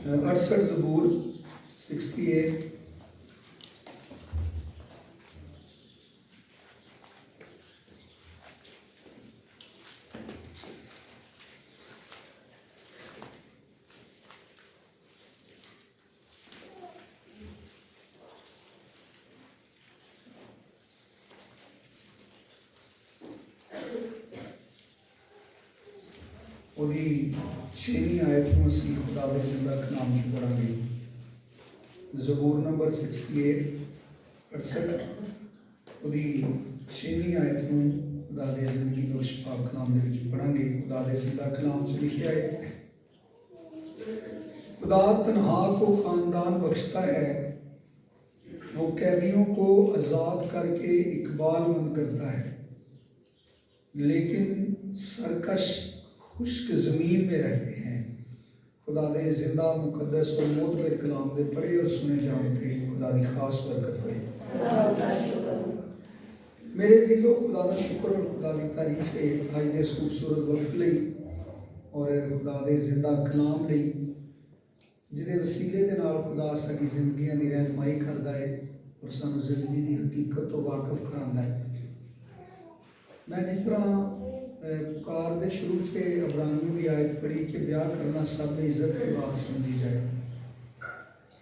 68 ज़बूर 68। ਉਹਦੀ 6ਵੀਂ ਆयत ਨੂੰ ਅਸੀਂ खुदा दे जिंदा कलाम च पढ़ांगे। ज़बूर नंबर 68 68 ਉਹਦੀ 6ਵੀਂ आयत ਨੂੰ खुदा दे जिंदगी बख्श पाक कलाम ਦੇ ਵਿੱਚ पढ़ांगे। खुदा दे जिंदा कलाम च लिखा है, खुदा तन्हा को ख़ानदान बख्शता है, वो कैदियों को आज़ाद करके इकबालमंद करता है, लेकिन सरकश खुश्क ज़मीन में रहते हैं। खुदा दे जिंदा मुकद्दस और मोतबर कलाम दे पढ़े और सुने जानते खुदा दी खास बरकत होए। मेरे अज़ीज़ों, खुदा का शुक्र और खुदा की तारीफ है अज दे इस खूबसूरत वक्त लई और खुदा दे जिंदा कलाम लई जिहदे वसीले दे नाल खुदा साडी जिंदगियां दी रहनुमाई करदा है और सानू जिंदगी की हकीकत तो वाकफ करांदा है। मैं जिस तरह पुकार दे शुरू से अबरानियों की आयत पढ़ी कि ब्याह करना सब में इज्जत की बात समझी जाए।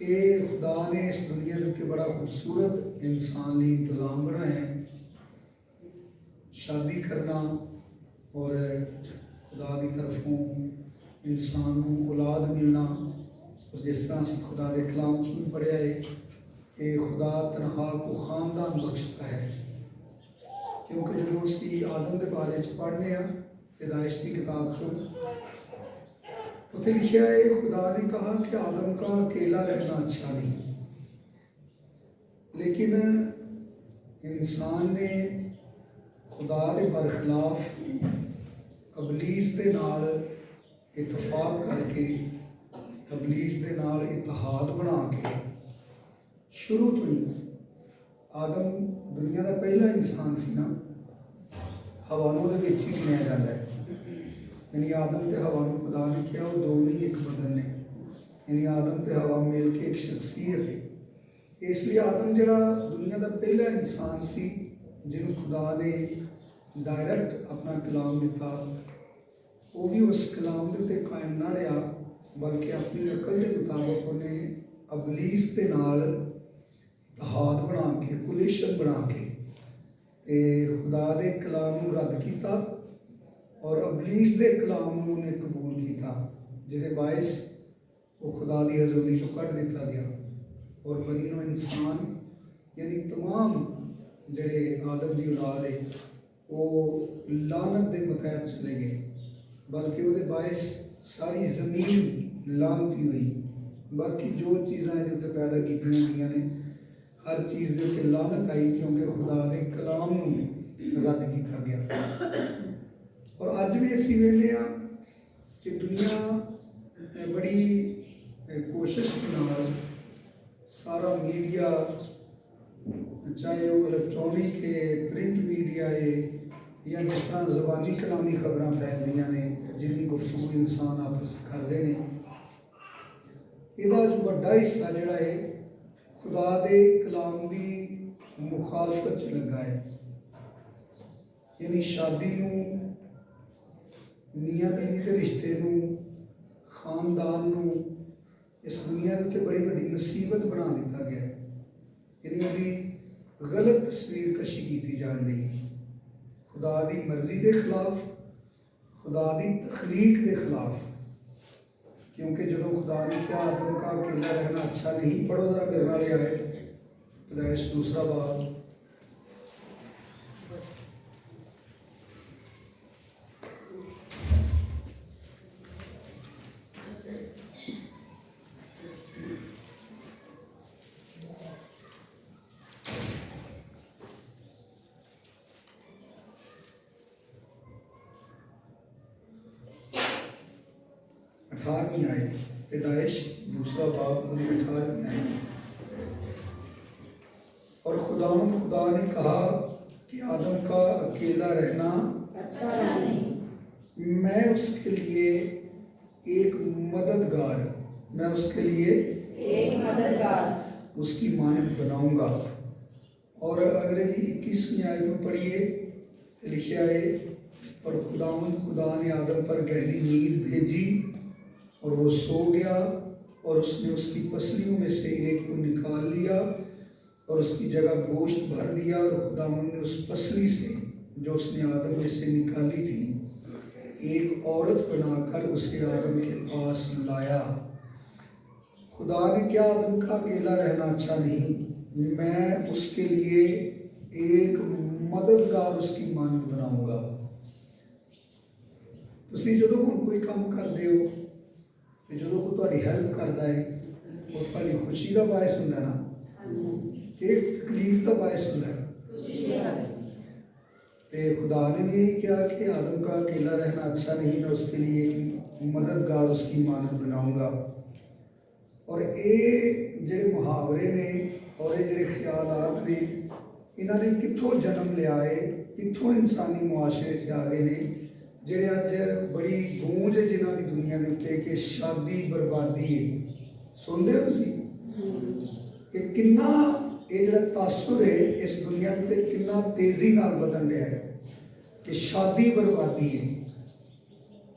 ये खुदा ने इस दुनिया के बड़ा खूबसूरत इंसान लिए इंतज़ाम बनाया है, शादी करना और खुदा की तरफों इंसान को औलाद मिलना। और जिस तरह से खुदा के कलाम च भी पढ़िया है कि खुदा तन्हा को ख़ानदान बख्शता है, क्योंकि जो उसकी आदम के बारे में पढ़ने पैदाइश की किताब से उत्थे लिखा है, खुदा ने कहा कि आदम का अकेला रहना अच्छा नहीं, लेकिन इंसान ने खुदा के बरखिलाफ अबलीस के नाल इतफाक करके अबलीस के नाल इतिहाद बना के शुरू तो ही आदम दुनिया का पहला इंसान सी ना, हवा नूं उहदे विच ही गिनिया जाता है। यानी आदम ते हवा नूं खुदा ने कहा वो दो नहीं एक बदन ने, यानी आदम ते हवा मिल के एक शख्सियत है। इसलिए आदम जिहड़ा दुनिया का पहला इंसान सी जिन्होंने खुदा ने डायरैक्ट अपना कलाम दिता, वो भी उस कलाम के उत्ते कायम ना रहा, बल्कि अपनी अकल के मुताबिक उन्हें अबलीस के नाल इतिहाद बना के कोलिशन बना के खुदा के कलाम को रद्द किया और अबलीस के कलाम को उन्हें कबूल किया, जिहदे बायस वो खुदा की हजूरी चो कढ़ दिता गया और बनी नो इंसान यानी तमाम जिहड़े आदम की औलाद है वो लानत के मतहत चले गए, बल्कि वो बायस सारी जमीन लानती हुई। बाकी जो चीज़ां ये पैदा की गई ने हर चीज़ के उत्ते लानत आई, क्योंकि खुदा के कलाम रद्द किया गया। और अज भी असीं वेखदे हां कि दुनिया बड़ी कोशिश के नाल सारा मीडिया, चाहे वो इलैक्ट्रॉनिक है, प्रिंट मीडिया है, या जिस तरह जबानी कलामी खबर फैलदियां ने, जिन्नी गुफ्तगू इंसान आपस करते हैं, इहदा वड्डा हिस्सा जिहड़ा है खुदा दे कलाम की मुखालफत च लगा है। यानी शादी नूं, मियाँ बीवी के रिश्ते नूं, खानदान नूं इस दुनिया के बड़ी बड़ी मुसीबत बना दिता गया, यानी उहदी गलत तस्वीर कशी की जान रही, खुदा की मर्जी के खिलाफ, खुदा की तखलीक के खिलाफ। क्योंकि जो खुदा ने कहा आदम का अकेला रहना अच्छा नहीं, पढ़ो जरा मेरे नाल आए पैदाइश दूसरा बाब 18वीं आयत, पैदाइश दूसरा बाब 18वीं आयत। और खुदा ने कहा कि आदम का अकेला रहना अच्छा नहीं, मैं उसके लिए एक मददगार मैं उसके लिए एक मददगार उसकी मानद बनाऊंगा। और अंग्रेजी 21वीं आयत में पढ़िए, लिखा है, और खुदा ने आदम पर गहरी नींद भेजी और वो सो गया, और उसने उसकी पसलियों में से एक को निकाल लिया और उसकी जगह गोश्त भर दिया, और खुदावंद ने उस पसली से जो उसने आदम में से निकाली थी एक औरत बनाकर उसे आदम के पास लाया। खुदा ने क्या आदम का अकेला रहना अच्छा नहीं, मैं उसके लिए एक मददगार उसकी मानद बनाऊंगा। ਤੁਸੀਂ ਜਦੋਂ ਹੁਣ ਕੋਈ ਕੰਮ ਕਰਦੇ ਹੋ ਤੇ ਜਦੋਂ ਕੋਈ ਤੁਹਾਡੀ ਹੈਲਪ ਕਰਦਾ ਹੈ ਉਹ ਤੁਹਾਡੀ ਖੁਸ਼ੀ ਦਾ ਬਾਇਸ ਹੁੰਦਾ ਨਾ, ਕਿ ਤਕਲੀਫ ਦਾ ਬਾਇਸ ਹੁੰਦਾ ਹੈ। तो खुदा ने भी यही किया कि आदम का अकेला रहना अच्छा नहीं, मैं उसके लिए एक मददगार उसकी मानद बनाऊंगा। और ये ਜਿਹੜੇ ਮੁਹਾਵਰੇ ਨੇ और ये ਜਿਹੜੇ ਖਿਆਲਾਤ ਨੇ ਇਹਨਾਂ ਨੇ ਕਿੱਥੋਂ ਜਨਮ ਲਿਆ ਹੈ, ਕਿੱਥੋਂ ਇਨਸਾਨੀ ਮੁਆਸ਼ਰੇ 'ਚ ਆ ਗਏ ਨੇ, ਜਿਹੜੇ ਅੱਜ ਬੜੀ ਗੂੰਜ ਹੈ ਜਿਨ੍ਹਾਂ ਦੀ ਦੁਨੀਆ ਦੇ ਉੱਤੇ ਕਿ ਸ਼ਾਦੀ ਬਰਬਾਦੀ ਹੈ। ਸੁਣਦੇ ਹੋ ਤੁਸੀਂ ਇਹ ਕਿੰਨਾ, ਇਹ ਜਿਹੜਾ ਤਾਸੁਰ ਹੈ ਇਸ ਦੁਨੀਆ ਦੇ ਉੱਤੇ ਕਿੰਨਾ ਤੇਜ਼ੀ ਨਾਲ ਵਧਣ ਰਿਹਾ ਹੈ ਕਿ ਸ਼ਾਦੀ ਬਰਬਾਦੀ ਹੈ,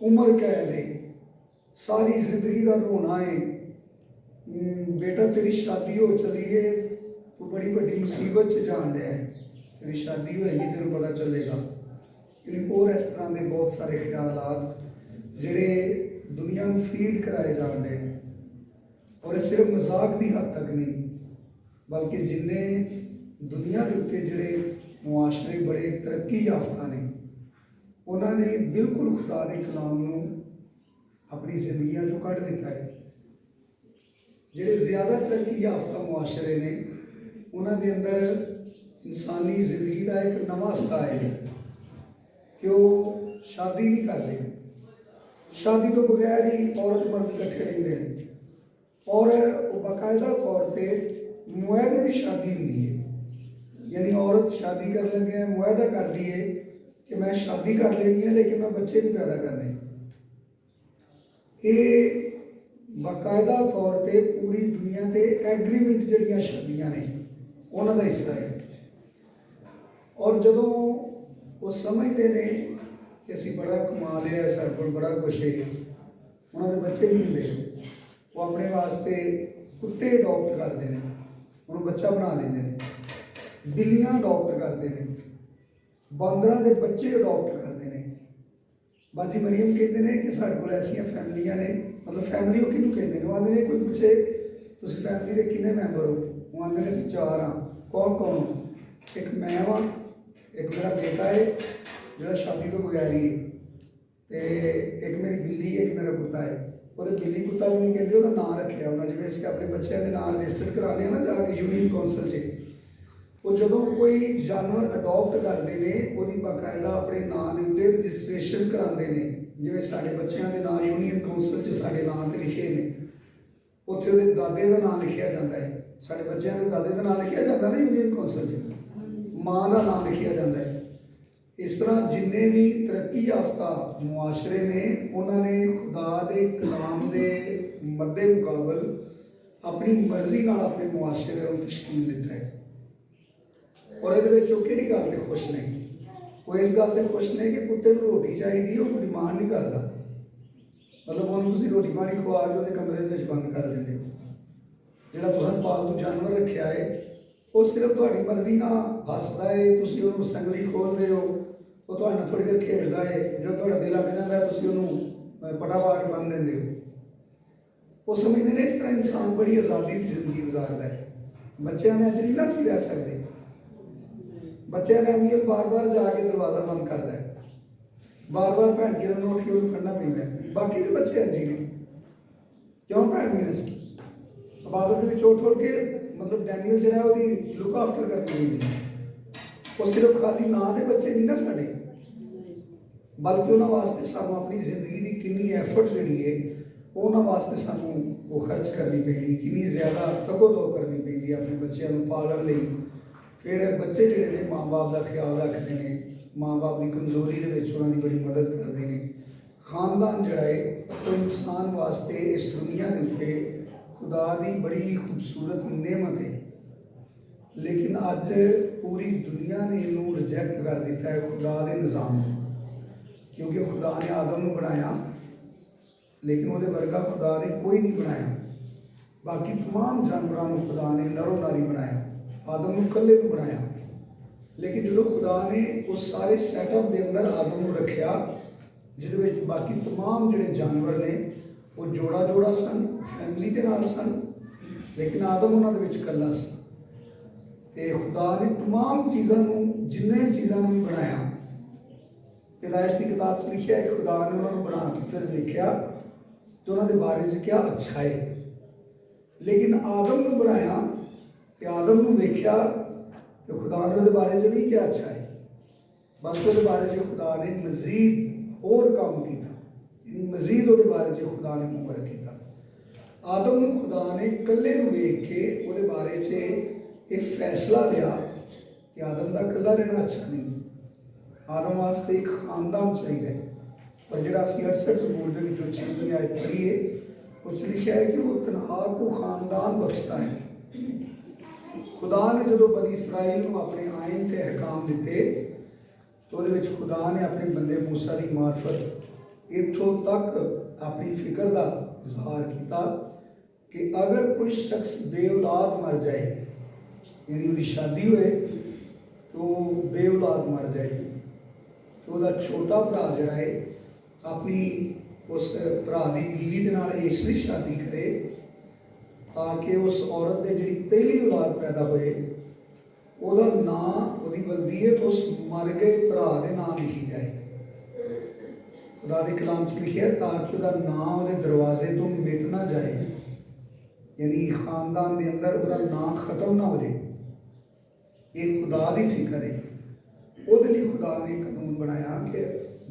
ਉਮਰ ਕੈਦ ਹੈ, ਸਾਰੀ ਜ਼ਿੰਦਗੀ ਦਾ ਰੋਣਾ ਹੈ। बेटा तेरी शादी हो चली है, तू बड़ी बड़ी मुसीबत च जान रहा है, तेरी शादी होएगी तेन पता चलेगा। यानी और इस तरह के बहुत सारे ख्यालात जिहड़े दुनिया में फीड कराए जा रहे हैं। और यह सिर्फ मजाक की हद तक नहीं, बल्कि जिन्ने दुनिया के उत्ते जिहड़े मुआशरे बड़े तरक्की याफ्ता ने उन्होंने बिल्कुल खुदा के कलाम नूं अपनी जिंदगियां चों कढ़ दिता है। ਜਿਹੜੇ ਜ਼ਿਆਦਾ ਤਰੱਕੀ ਯਾਫਤਾ ਮੁਆਸ਼ਰੇ ਨੇ ਉਹਨਾਂ ਦੇ ਅੰਦਰ ਇਨਸਾਨੀ ਜ਼ਿੰਦਗੀ ਦਾ ਇੱਕ ਨਵਾਂ ਸਟਾਈਲ ਹੈ ਕਿ ਉਹ ਸ਼ਾਦੀ ਨਹੀਂ ਕਰਦੇ, ਸ਼ਾਦੀ ਤੋਂ ਬਗੈਰ ਹੀ ਔਰਤ ਮਰਦ ਇਕੱਠੇ ਰਹਿੰਦੇ ਨੇ, ਔਰ ਉਹ ਬਾਕਾਇਦਾ ਤੌਰ 'ਤੇ ਮੁਆਹਦੇ ਦੀ ਸ਼ਾਦੀ ਹੁੰਦੀ ਹੈ। ਯਾਨੀ ਔਰਤ ਸ਼ਾਦੀ ਕਰਨ ਲੱਗੇ ਮੁਆਹਦਾ ਕਰਦੀ ਹੈ ਕਿ ਮੈਂ ਸ਼ਾਦੀ ਕਰ ਲੈਣੀ ਹੈ ਲੇਕਿਨ ਮੈਂ ਬੱਚੇ ਨਹੀਂ ਪੈਦਾ ਕਰਨੇ। ਇਹ बाकायदा तौर पर पूरी दुनिया के एग्रीमेंट जड़ियाँ शादियाँ ने उन्हों का हिस्सा है। और जदों वो समझते हैं कि असी बड़ा कमा लिया, सारे को बड़ा कुछ है, उन्होंने बच्चे नहीं होंगे, वो अपने वास्ते कुत्ते अडॉप्ट करते हैं, उन्होंने बच्चा बना लेंगे ने, बिल्लियाँ अडॉप्ट करते हैं, बांदरां के बच्चे अडॉप्ट करते हैं। बाजी मरियम कहते हैं कि साढ़े को ऐसिया फैमिलियाँ ने, मतलब फैमिली वो किनू कहते हैं, वो आते हैं कोई पूछे तुम फैमिली के किन्ने मैंबर हो, वो आते हैं असीं 4 हाँ। कौन कौन हो? एक मैं वा, एक मेरा बेटा है जोड़ा शादी तो बगैर ही है, तो एक मेरी बिल्ली है, एक मेरा कुत्ता है। वो बिल्ली कुत्ता भी नहीं कहते, वह नाम रखे उन्हें, जिवें असीं अपने बच्चों के नाम रजिस्टर कराने ना जाके यूनियन कौंसल से, वो जो कोई जानवर अडॉप्ट करते हैं वो बाकायदा अपने नाम के उत्ते रजिस्ट्रेशन कराते हैं। जिवें साडे बच्चों के नाम यूनियन कौंसल च साडे नाम ते लिखे ने, उत्थे उहदे दादे का नाम लिखिया जाता है, साडे बच्चों के दादे का नाम लिखिया जाता है ना यूनियन कौंसल च, माँ का नाम लिखिया जाता है। इस तरह जिन्ने भी तरक्की याफ्ता मुआशरे ने उन्होंने खुदा के कलाम के मद्दे मुकाबल अपनी मर्जी नाल अपने मुआशरे को तश्कील दिता है। और ये कि गल तो खुश नहीं, वो इस गल से खुश ने कि कुत्ते को रोटी चाहिए, वो डिमांड नहीं करता, मतलब उन्होंने रोटी पानी खुआ के वो कमरे में बंद कर देंगे हो। जोड़ा तुम पालतू जानवर रखा है वो सिर्फ थोड़ी मर्जी ना हसदा है, तुम उन्होंने संगली खोलते हो, वो थोड़ी देर खेलता है, जो थोड़ा दिल लग जाता है तुम उन्होंने पटा पा के बन देंगे हो। वो समझते हैं इस तरह इंसान बड़ी आज़ादी की जिंदगी गुजारता है। बच्चों ने अच नहीं ना असीं रह सकते, बच्चे ने अमीर बार बार जाके दरवाज़ा बंद करता है, बार बार भैन किरण उठ के उन्हें खड़ना पैंदा है। बाकी भी बच्चे अजी ने क्यों भैन मीनस इबादत में छोड़ छोड़ के, मतलब डैनियल जो है वो लुक आफ्टर करनी हुई, वो सिर्फ खाली ना के बच्चे नहीं ना साढ़े, बल्कि उन्होंने वास्ते सानू अपनी जिंदगी की कितनी एफर्ट जी है उन्होंने वास्ते सानू वो खर्च करनी पैंदी, कितनी ज़्यादा तगो दो करनी पैंदी अपने बच्चों को पालन लई। फिर बच्चे जोड़े ने माँ बाप का ख्याल रखते हैं, माँ बाप की कमजोरी के उन्होंने बड़ी मदद करते हैं, ਖਾਨਦਾਨ ਜਿਹੜਾ ਹੈ ਉਹ ਇਨਸਾਨ ਵਾਸਤੇ ਇਸ ਦੁਨੀਆ ਦੇ ਉੱਤੇ ਖੁਦਾ ਦੀ ਬੜੀ ਖੂਬਸੂਰਤ ਨਿਮਤ ਹੈ। ਲੇਕਿਨ ਅੱਜ ਪੂਰੀ ਦੁਨੀਆ ਨੇ ਇਹਨੂੰ ਰਿਜੈਕਟ ਕਰ ਦਿੱਤਾ ਹੈ, ਖੁਦਾ ਦੇ ਨਿਜ਼ਾਮ ਨੂੰ। ਕਿਉਂਕਿ ਖੁਦਾ ਨੇ ਆਦਮ ਨੂੰ ਬਣਾਇਆ, ਲੇਕਿਨ ਉਹਦੇ ਵਰਗਾ ਖੁਦਾ ਨੇ ਕੋਈ ਨਹੀਂ ਬਣਾਇਆ। ਬਾਕੀ तमाम ਜਾਨਵਰਾਂ ਨੂੰ ਖੁਦਾ ਨੇ ਨਰੋ ਨਾਰੀ ਬਣਾਇਆ, ਆਦਮ ਨੂੰ ਇਕੱਲੇ ਨੂੰ ਬਣਾਇਆ। ਲੇਕਿਨ ਜਦੋਂ ਖੁਦਾ ਨੇ ਉਸ ਸਾਰੇ ਸੈਟਅਪ ਦੇ ਅੰਦਰ ਆਦਮ ਨੂੰ ਰੱਖਿਆ, ਜਿਹਦੇ ਵਿੱਚ ਬਾਕੀ तमाम ਜਿਹੜੇ ਜਾਨਵਰ ਨੇ ਉਹ ਜੋੜਾ ਜੋੜਾ ਸਨ, ਫੈਮਿਲੀ ਦੇ ਨਾਲ ਸਨ, ਲੇਕਿਨ ਆਦਮ ਉਹਨਾਂ ਦੇ ਵਿੱਚ ਇਕੱਲਾ ਸੀ। ਤੇ ਖੁਦਾ ਨੇ तमाम ਚੀਜ਼ਾਂ ਨੂੰ, ਜਿੰਨੇ ਚੀਜ਼ਾਂ ਨੂੰ ਬਣਾਇਆ, ਪੈਦਾਇਸ਼ ਦੀ ਕਿਤਾਬ 'ਚ ਲਿਖਿਆ ਹੈ ਖੁਦਾ ਨੇ ਉਹਨਾਂ ਨੂੰ ਬਣਾ ਕੇ ਫਿਰ ਵੇਖਿਆ ਤੇ ਉਹਨਾਂ ਦੇ ਬਾਰੇ 'ਚ ਕਿਹਾ ਅੱਛਾ ਹੈ। ਲੇਕਿਨ ਆਦਮ ਨੂੰ ਬਣਾਇਆ ਤੇ ਆਦਮ ਨੂੰ ਵੇਖਿਆ ਤੇ ਖੁਦਾ ਨੇ ਉਹਦੇ ਬਾਰੇ 'ਚ ਨਹੀਂ ਕਿਹਾ ਅੱਛਾ ਹੈ, ਬਲਕਿ ਉਹਦੇ ਬਾਰੇ 'ਚ ਖੁਦਾ ਨੇ ਮਜ਼ੀਦ ਹੋਰ ਕੰਮ ਕੀਤਾ, ਯਾਨੀ ਮਜ਼ੀਦ ਉਹਦੇ ਬਾਰੇ 'ਚ ਖੁਦਾ ਨੇ ਮੁਕਰਰ ਕੀਤਾ। ਆਦਮ ਨੂੰ ਖੁਦਾ ਨੇ ਇਕੱਲੇ ਨੂੰ ਵੇਖ ਕੇ ਉਹਦੇ ਬਾਰੇ 'ਚ ਇਹ ਫੈਸਲਾ ਲਿਆ ਕਿ ਆਦਮ ਦਾ ਇਕੱਲਾ ਰਹਿਣਾ ਅੱਛਾ ਨਹੀਂ, ਆਦਮ ਵਾਸਤੇ ਇੱਕ ਖਾਨਦਾਨ ਚਾਹੀਦਾ ਹੈ। ਪਰ ਜਿਹੜਾ ਅਸੀਂ 68 ਜ਼ਬੂਰ ਦੇ ਵਿੱਚੋਂ 6ਵੀਂ ਆਇਤ ਪੜ੍ਹੀਏ, ਉਸ 'ਚ ਲਿਖਿਆ ਹੈ ਕਿ ਉਹ ਤਨਹਾ ਕੋ ਖਾਨਦਾਨ ਬਖਸ਼ਤਾ ਹੈ। ਖੁਦਾ ਨੇ ਜਦੋਂ ਬਨੀ ਇਸਰਾਈਲ ਨੂੰ ਆਪਣੇ ਆਇਨ ਤੇ ਅਹਿਕਾਮ ਦਿੱਤੇ ਤਾਂ ਉਹਦੇ ਵਿੱਚ ਖੁਦਾ ਨੇ ਆਪਣੇ ਬੰਦੇ ਮੂਸਾ ਦੀ ਮਾਰਫਤ ਇੱਥੋਂ ਤੱਕ ਆਪਣੀ ਫਿਕਰ ਦਾ ਇਜ਼ਹਾਰ ਕੀਤਾ ਕਿ ਅਗਰ ਕੋਈ ਸ਼ਖਸ ਬੇਔਲਾਦ ਮਰ ਜਾਏ, यानी उसकी शादी होए तो बेऔलाद मर जाए, तो ਉਹਦਾ छोटा भरा जड़ा है अपनी उस भरा की बीवी के नाल इसलिए शादी करे ताकि उस औरत की जी पहली औलाद पैदा होए ਉਹਦਾ ਨਾਂ, ਉਹਦੀ ਵਲਦੀਅਤ ਉਸ मर गए भरा के नाम लिखी जाए। खुदा के कलाम 'ਚ लिखिया ताकि ਉਹਦਾ ਨਾਂ ਉਹਦੇ दरवाजे तो मिट ना जाए, यानी खानदान के अंदर ਉਹਦਾ ਨਾਂ खत्म ना हो जाए। ये खुदा की फिक्र है। ਉਹਦੇ ਲਈ खुदा ने कानून बनाया कि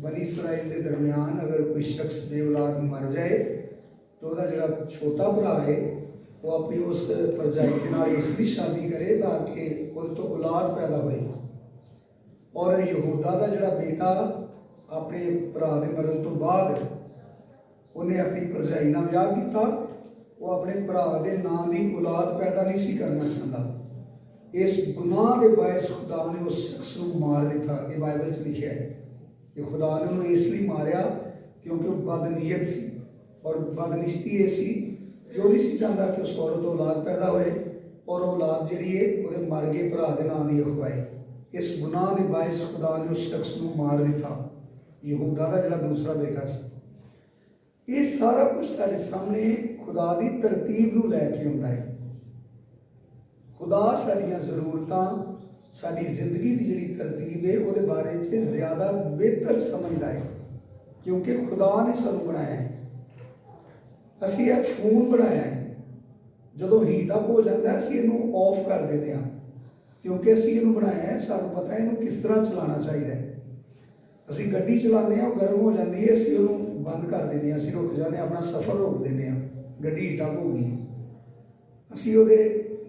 बनी इसराइल के दरमियान अगर कोई शख्स बेऔलाद मर जाए तो ਉਹਦਾ ਜਿਹੜਾ छोटा भरा है वो अपनी उस भरजाई के नाल इसलिए शादी करे ताकि ਉਹਦੇ ਤੋਂ औलाद पैदा होए। और यहूदा का ਜਿਹੜਾ बेटा अपने भरा के मरण तो बाद उन्हें अपनी भरजाई नाल विआह किया, वो अपने भरा के नां की औलाद पैदा नहीं सी करना चाहता। इस गुनाह के बायस खुदा ने उस शख्स को मार दिता। ये बाइबल 'ਚ लिखा है कि खुदा ने उन्हें इसलिए मारिया क्योंकि वह बदनीयत सी, और बदनिश्ती ये सी कि वो नहीं सी चाहता कि उस औरत औलाद पैदा होए और औलाद जी है वो मर गए भरा के नाम की अखवाए। इस गुनाह के बायस खुदा ने उस शख्स को मार दिता, यहूदा का जो दूसरा बेटा सी। ये सारा कुछ साढ़े सामने खुदा की तरतीब नूं लैके आउंदा है। खुदा साड़ियाँ जरूरतां, साड़ी जिंदगी की जी तरतीब है वो बारे च ज़्यादा बेहतर समझता है, क्योंकि खुदा ने सानू बनाया है। असी यह फोन बनाया है, जो हीट अप हो जाता है असी इनू ऑफ कर देते हैं, क्योंकि असी इनू बनाया है, सानू पता है इनू किस तरह चलाना चाहिए। असी गड्डी चलाने वो गर्म हो जाती है, असी उन्होंने बंद कर देने, असी रुक जाने, अपना सफ़र रोक देने, गड्डी हीट अप हो गई, असी वो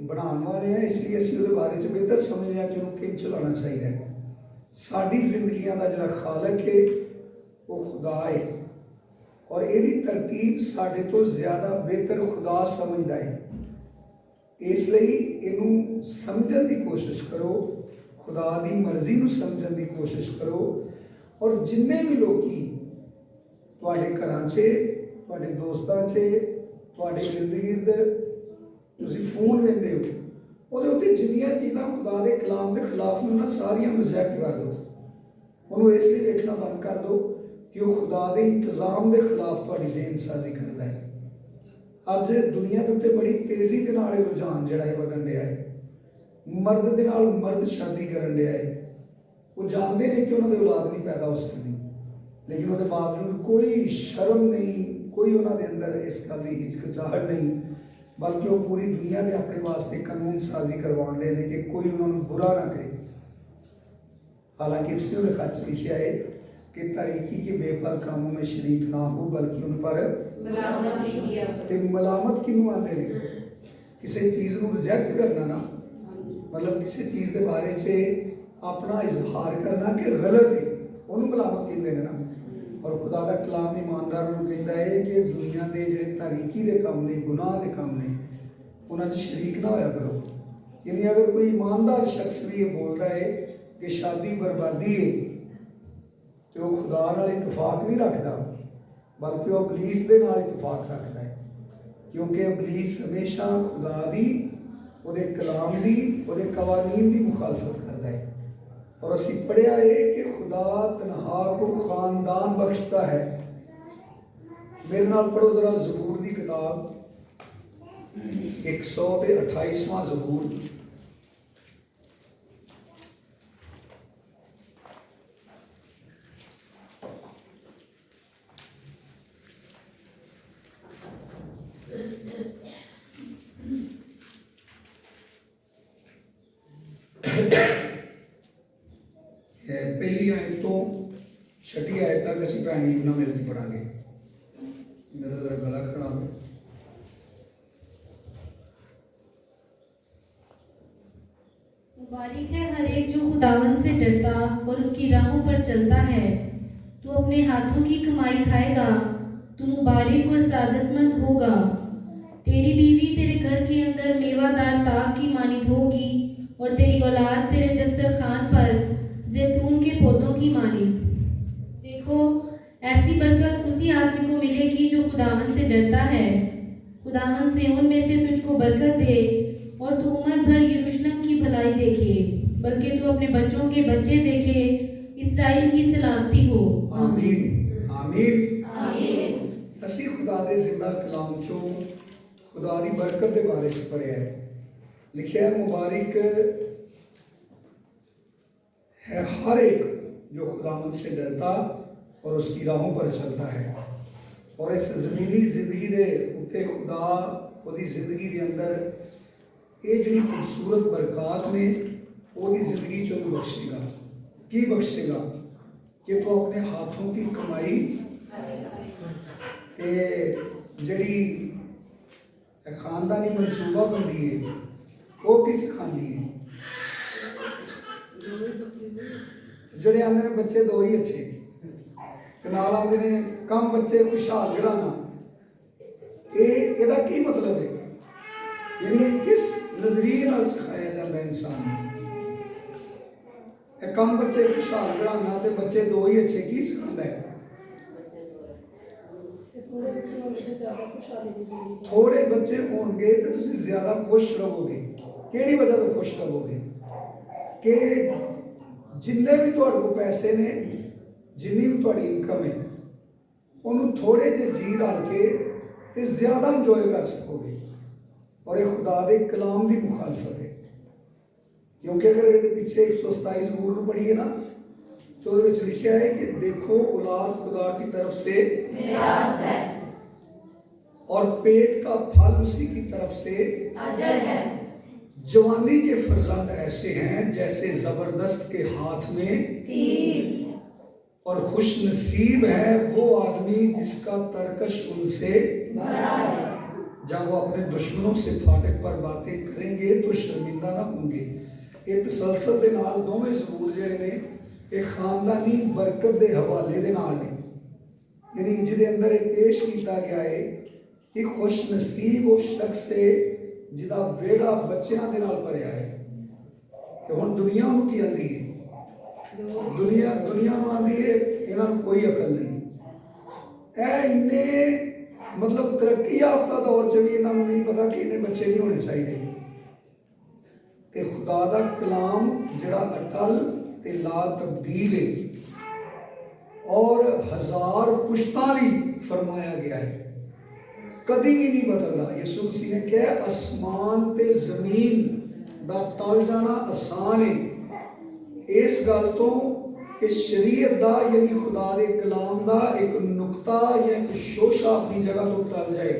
बनाने वाले हैं, इसलिए असी वो बारे च बेहतर समझते हैं कि उन्होंने किन चलाना चाहिए। साड़ी जिंदगियां का जो खालक है वो खुदा है, और यदी तरतीब साढ़े तो ज़्यादा बेहतर खुदा समझता है। इसलिए इनू समझण की कोशिश करो, खुदा की मर्जी नू समझण की कोशिश करो। और जिन्ने भी लोग तुहाडे घरां 'च, तुहाडे दोस्तां 'च, तुहाडे इर्द गिर्द तुसीं फोन वेंदे हो, ਉਹਦੇ ਉੱਤੇ जिन्नियां चीज़ां खुदा के कलाम के खिलाफ ने ना सारियां रिजैक्ट कर दो, उन्होंने इसलिए देखना बंद कर दो कि वह खुदा के इंतजाम के खिलाफ तुहाडी ज़हनसाजी करता है। अज दुनिया के उत्ते बड़ी तेज़ी के नाल रुझान जिहड़ा है बदन दिया है। मर्द के नाल मर्द शादी करन दिया है, वो जानते हैं कि उन्होंने औलाद नहीं पैदा हो सकती, लेकिन उसके बावजूद कोई शर्म नहीं, कोई उन्होंने अंदर इस गल की हिचकिचाहट नहीं, बल्कि वो पूरी दुनिया के अपने वास्ते कानून साजी करवाने दे कि कोई उन्होंने बुरा ना कहे। हालांकि इसी उन्हें खत लिखा है कि तरीकी के बेफल कामों में शरीक ना हो, बल्कि उन पर मलामत किनू आते हैं, किसी चीज़ को रिजैक्ट करना ना, मतलब किसी चीज़ के बारे च अपना इजहार करना कि गलत है, उन्होंने मलामत कहते हैं ना। ਔਰ ਖੁਦਾ ਦਾ ਕਲਾਮ ਇਮਾਨਦਾਰ ਨੂੰ ਕਹਿੰਦਾ ਹੈ ਕਿ ਦੁਨੀਆ ਦੇ ਜਿਹੜੇ ਤਾਰੀਕੀ ਦੇ ਕੰਮ ਨੇ, ਗੁਨਾਹ ਦੇ ਕੰਮ ਨੇ, ਉਹਨਾਂ 'ਚ ਸ਼ਰੀਕ ਨਾ ਹੋਇਆ ਕਰੋ। ਯਾਨੀ ਅਗਰ ਕੋਈ ਇਮਾਨਦਾਰ ਸ਼ਖਸ ਵੀ ਇਹ ਬੋਲਦਾ ਹੈ ਕਿ ਸ਼ਾਦੀ ਬਰਬਾਦੀ ਹੈ, ਤੇ ਉਹ ਖੁਦਾ ਨਾਲ ਇਤਫਾਕ ਨਹੀਂ ਰੱਖਦਾ, ਬਲਕਿ ਉਹ ਇਬਲੀਸ ਦੇ ਨਾਲ ਇਤਫਾਕ ਰੱਖਦਾ ਹੈ, ਕਿਉਂਕਿ ਇਬਲੀਸ ਹਮੇਸ਼ਾ ਖੁਦਾ ਦੀ, ਉਹਦੇ ਕਲਾਮ ਦੀ, ਉਹਦੇ ਕਵਾਨੀਨ ਦੀ ਮੁਖਾਲਫਤ ਕਰਦਾ ਹੈ। और असी पढ़िया है कि खुदा तनहा को खानदान बख्शता है। मेरे नाल पढ़ो जरा ज़बूर की किताब 128वां ज़बूर। पहली आयत तो छठी आयत तक असी भैन इबना मेरे की पढ़ांगे। मेरा जरा गला खराब है। मुबारक है हर एक जो खुदावन से डरता और उसकी राहों पर चलता है। तू अपने हाथों की कमाई खाएगा, तू मुबारक और सादतमंद होगा। तेरी बीवी तेरे घर के अंदर मेवादार ताक की मानिद होगी और तेरी औलाद तेरे दस्तरखान पर जैतून के पौधों की मानिद। देखो, ऐसी बरकत उसी आदमी को मिलेगी जो खुदावन से डरता है। खुदावन से उनमें से तुझको बरकत दे और तू उम्र भर यरूशलेम की भलाई देखे, बल्कि तू अपने बच्चों के बच्चे देखे। इस्राएल की सलामती हो। आमीन आमीन आमीन। असी खुदा दे जिंदा कलाम चो खुदा दी बरकत दे बारे च पढ़िया है। लिखा है मुबारक है हर एक जो खुदावंद से डरता और उसकी राहों पर चलता है। और इस ज़मीनी जिंदगी दे उत्ते खुदा ओदी जिंदगी दे अंदर ये जिहड़ी खूबसूरत बरकत ने ओदी जिंदगी चो बख्शेगा। की बख्शेगा कि तू अपने हाथों की कमाई जिहड़ी खानदानी मनसूबा बंदी है वो की सिखानी है। ਜਿਹੜੇ ਆਂਦੇ ਨੇ ਬੱਚੇ ਦੋ ਹੀ ਅੱਛੇ ਤੇ ਨਾਲ ਆਂਦੇ ਨੇ ਕਮ ਬੱਚੇ ਖੁਸ਼ਹਾਲ ਘਰਾਨਾ। ਇਹਦਾ ਕੀ ਮਤਲਬ ਹੈ? ਯਾਨੀ ਕਿਸ ਨਜ਼ਰੀਏ ਨਾਲ ਸਿਖਾਇਆ ਜਾਂਦਾ ਇਨਸਾਨ ਨੂੰ? ਇਹ ਕਮ ਬੱਚੇ ਖੁਸ਼ਹਾਲ ਘਰਾਨਾ ਤੇ ਬੱਚੇ ਦੋ ਹੀ ਅੱਛੇ ਕੀ ਸਿਖਾਉਂਦਾ ਹੈ? थोड़े बच्चे होंगे तो तुसी ज्यादा खुश रहोगे। केड़ी वजह तो खुश रहोगे कि जिन्ने भी तुहाडे कोल पैसे ने, जिन्नी भी तुहाडी इनकम है, उन्होंने थोड़े जे जी रल के ते ज्यादा इंजॉय कर सकोगे। और ये खुदा दे कलाम की मुखालफत है, क्योंकि अगर ये पीछे 127 ज़बूर पढ़िए ना तो लिखा है कि देखो औलाद खुदा की तरफ से मिरास है और पेट का फल उसी की तरफ से अजर है। जवानी के फरजंद ऐसे हैं जैसे जबरदस्त के हाथ में तीर। और खुश नसीब है वो आदमी जिसका तरकश उनसे भरा है। जब वो अपने दुश्मनों से फाटक पर बातें करेंगे तो शर्मिंदा ना होंगे। ये तसलसल दे नाल दोवें ज़बूर जिहड़े ने ये खानदानी बरकत के हवाले दे नाल ने, यानी जिहदे अंदर ये पेश किया गया है कि खुश नसीब वो शख्स है जिहदा वेड़ा बच्चों के नाल भरिया है। तो हुण दुनिया नूं की आंदी है? दुनिया नूं आंदी है इन्हां नूं कोई अकल नहीं। ऐ इन्ने मतलब तरक्की याफ्ता दौर च भी इन्हां नूं नहीं पता कि इन्ने बच्चे नहीं होने चाहिए। ते खुदा दा कलाम जिहड़ा अटल ते ला तब्दील है और 1000 पुश्तां लई फरमाया गया है, कभी भी नहीं बदलता। यसू मसीह ने कहा आसमान ते जमीन दा टल जाना आसान है इस गल तो कि शरीयत दा यानी खुदा दे कलाम दा एक नुक्ता या एक शोशा अपनी जगह तो टल जाए।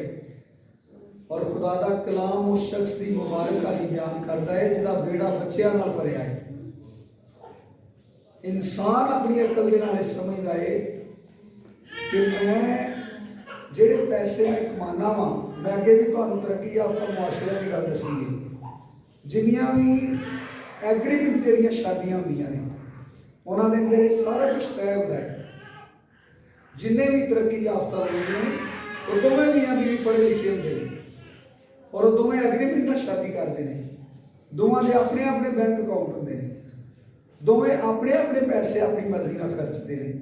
और खुदा दा कलाम उस शख्स की मुबारक वाली बयान करता है जिहदा बेड़ा बच्चों नाल भरिया है। इंसान अपनी अकल के नाल समझदा है कि मैं ਜਿਹੜੇ पैसे मैं कमाना वा, मैं अगे भी तुहानूं तरक्की याफ्ता मुआशरे की गल दसी है। जिन्नियां भी एग्रीमेंट जिहड़ियां शादियां होंदियां ने उन्हां दे अंदर सारा कुछ तय होंदा है जिन्ने भी तरक्की याफ्ता लोग ने वो दोवें मियाँ बीवी पढ़े लिखे होंगे ने और वो दोवें एग्रीमेंट नाल शादी करते हैं। दोवां दे अपने अपने बैंक अकाउंट होंगे ने, दोवें अपने अपने पैसे अपनी मर्जी नाल खर्चते हैं।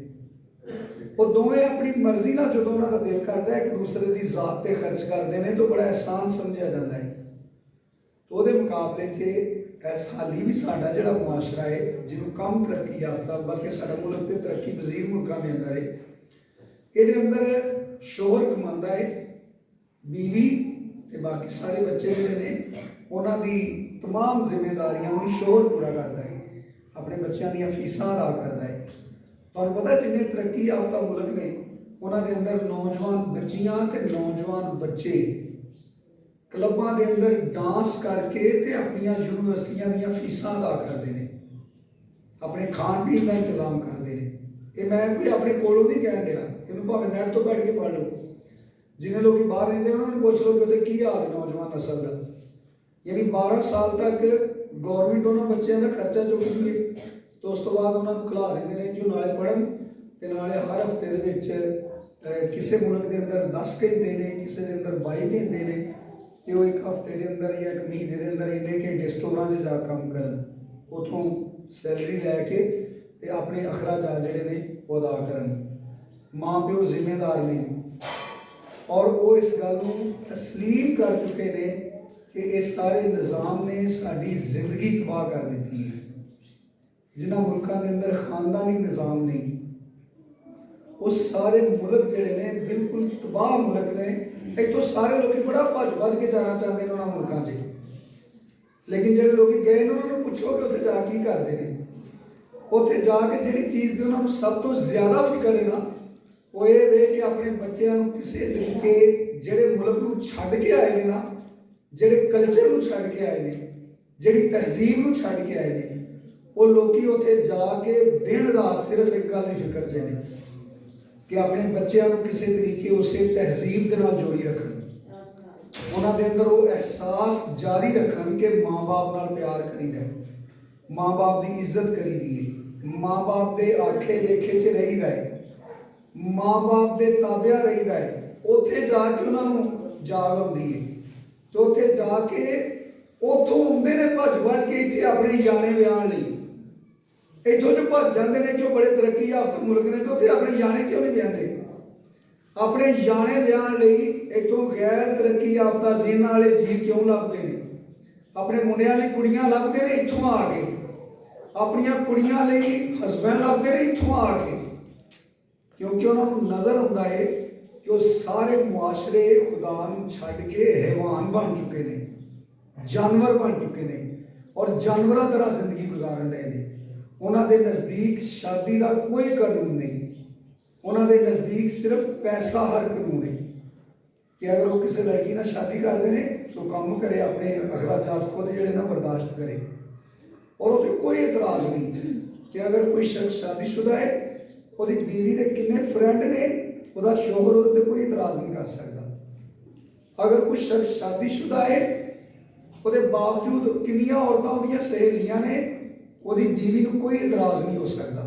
वो दोवें अपनी मर्जी नाल जो उन्हां दा दिल करता है एक दूसरे की जात ते खर्च करते हैं तो बड़ा एहसान समझा जाता है। तो वो मुकाबले च इस हाली भी साडा जिहड़ा मुआशरा है जिन्होंने कम तरक्की याफ्ता बल्कि साडा मुल्क ते तरक्की पजीर मुल्कां दे अंदर है, ये अंदर शोहर कमांदा है, बीवी ते बाकी सारे बच्चे जिहड़े ने उन्हां दी तमाम जिम्मेदारियां नूं शोहर पूरा करता है, अपने बच्चों दी फीसां अदा करता है। तुहानूं पता जिन्ने तरक्की याफ्ता मुल्क ने उन्हां दे अंदर नौजवान बच्चियां ते नौजवान बच्चे क्लबां दे अंदर डांस करके ते अपनियां यूनिवर्सिटियां दी फीसां अदा करते हैं, अपने खाण पीण का इंतजाम करते हैं। ये मैं कोई अपने कोलों नहीं कह रहा, इन्हूं भावें नैट तो कट के पढ़ लो, जिन्हें लोग बाहर रहते हैं उन्होंने पूछ लो कि उहदे की हाल है नौजवान नस्ल का। यानी 12 साल तक गौरमेंट उन्होंने बच्चों का खर्चा चुकती है, तो उस तो बाद उन्होंने खिला देंगे ने कि नाले पढ़न ते नाले हर हफ्ते दे किसी मुल्क के अंदर 10 घंटे ने, किसी के अंदर 22 घंटे ने, तो वो एक हफ्ते के अंदर या एक महीने के अंदर इन्ने घंटे स्टोरां 'च जा काम करन, उतों सैलरी लैके ते अपने अखराजात जिहड़े ने वो अदा करन। माँ प्यो जिम्मेदार ने और वो इस गल नूं तस्लीम कर चुके ने कि ये सारे निज़ाम ने साडी जिंदगी तबाह कर दी है। जिन्हां मुल्कां दे अंदर खानदानी निज़ाम नहीं, उस सारे मुल्क जिहड़े ने बिल्कुल तबाह मुल्क ने। इतों सारे लोग बड़ा भज भज के जाना चाहते हैं उन्होंने मुल्कों से, लेकिन जो लोग गए उन्होंने पूछो कि उत्थे जा की करते हैं, उत्थे जाके जिहड़ी चीज़ की उन्होंने सब तो ज़्यादा फिक्र है ना वो ये वे कि अपने बच्चों को किसी तरीके जिहड़े मुल्क को छड्ड के आए ने ना, जिहड़े कल्चर को छड्ड के आए ने, जिहड़ी तहजीब को छड्ड के आए ने, वो लोग उत्थे जाके दिन रात सिर्फ एक गल की फिक्र च ने कि अपने बच्चों को किसी तरीके उस तहजीब के नाल जोड़ी रखन, उन्होंने अंदर वो एहसास जारी रखन कि माँ बाप नाल प्यार करीदा है, माँ बाप की इज्जत करीदी है, माँ बाप के आखे लेखे च रहीदा है, माँ बाप के ताबिया रहीदा है। उत्थे जाके उन्होंने जाग आउंदी है, तो उत्थे जाके उतों आउंदे ने भज भज के इत्थे अपने याने विआहण लई। इतों जो भज जाते हैं कि बड़े तरक्की याफ्ता मुल्क ने, तो उत्थे अपने याने क्यों नहीं ब्याहते? अपने याने ब्याहण लई इतों गैर तरक्की याफ्ता ज़हन वाले जी क्यों लभदे ने? अपने मुंडियां लई कुड़ियां लभदे ने इत्थों आके, अपनियां कुड़ियां लई हसबैंड लभदे ने इत्थों आके, क्योंकि उन्होंने नज़र आउंदा है कि वो सारे मुआशरे खुदा नूं छड्ड के हैवान बन चुके ने, जानवर बन चुके ने और जानवरों तरह जिंदगी गुजारन रहे हैं। उन्होंने नज़दीक शादी का कोई कानून नहीं, उन्होंने नज़दीक सिर्फ पैसा हर कानून है कि अगर वो किसी लड़की नाल शादी करते हैं तो काम करे, अपने अखराजात खुद जिहड़े ना बर्दाश्त करे, और वो कोई एतराज़ नहीं कि अगर कोई शख्स शादीशुदा है वो बीवी के किन्ने फ्रेंड ने वह शोहर वो कोई एतराज़ नहीं कर सकता। अगर कोई शख्स शादीशुदा है वो बावजूद किन्नियां औरतां उहदियां सहेलियां ने ਉਹਦੀ बीवी को कोई इतराज़ नहीं हो सकता,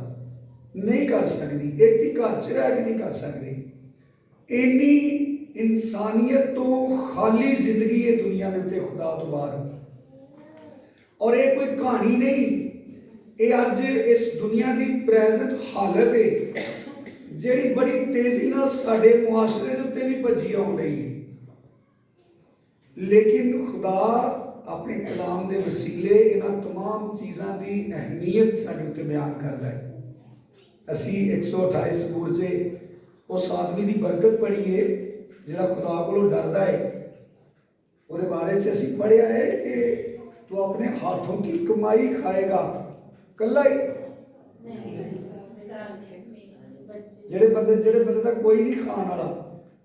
नहीं कर सकती, एक ही घर च रह के नहीं कर सकती। इन्नी इंसानियत तो खाली जिंदगी है दुनिया के उत्ते खुदा तो बाहर, और ये कोई कहानी नहीं, ये अज इस दुनिया की प्रेजेंट हालत है जिहड़ी बड़ी तेजी नाल साडे मुआशरे दे उत्ते भी भजी आउण रही है। लेकिन खुदा अपने कलाम के वसीले इन्हां तमाम चीज़ों की अहमियत साडे उत्ते बयान करता है। असी 128 सूर से उस आदमी की बरकत पढ़ी है जिहड़ा खुदा कोलों डरदा है, उहदे बारे च असी पढ़िया है कि तू अपने हाथों की कमाई खाएगा, कल्ला ही जिहड़े बंदे का कोई नहीं खाण वाला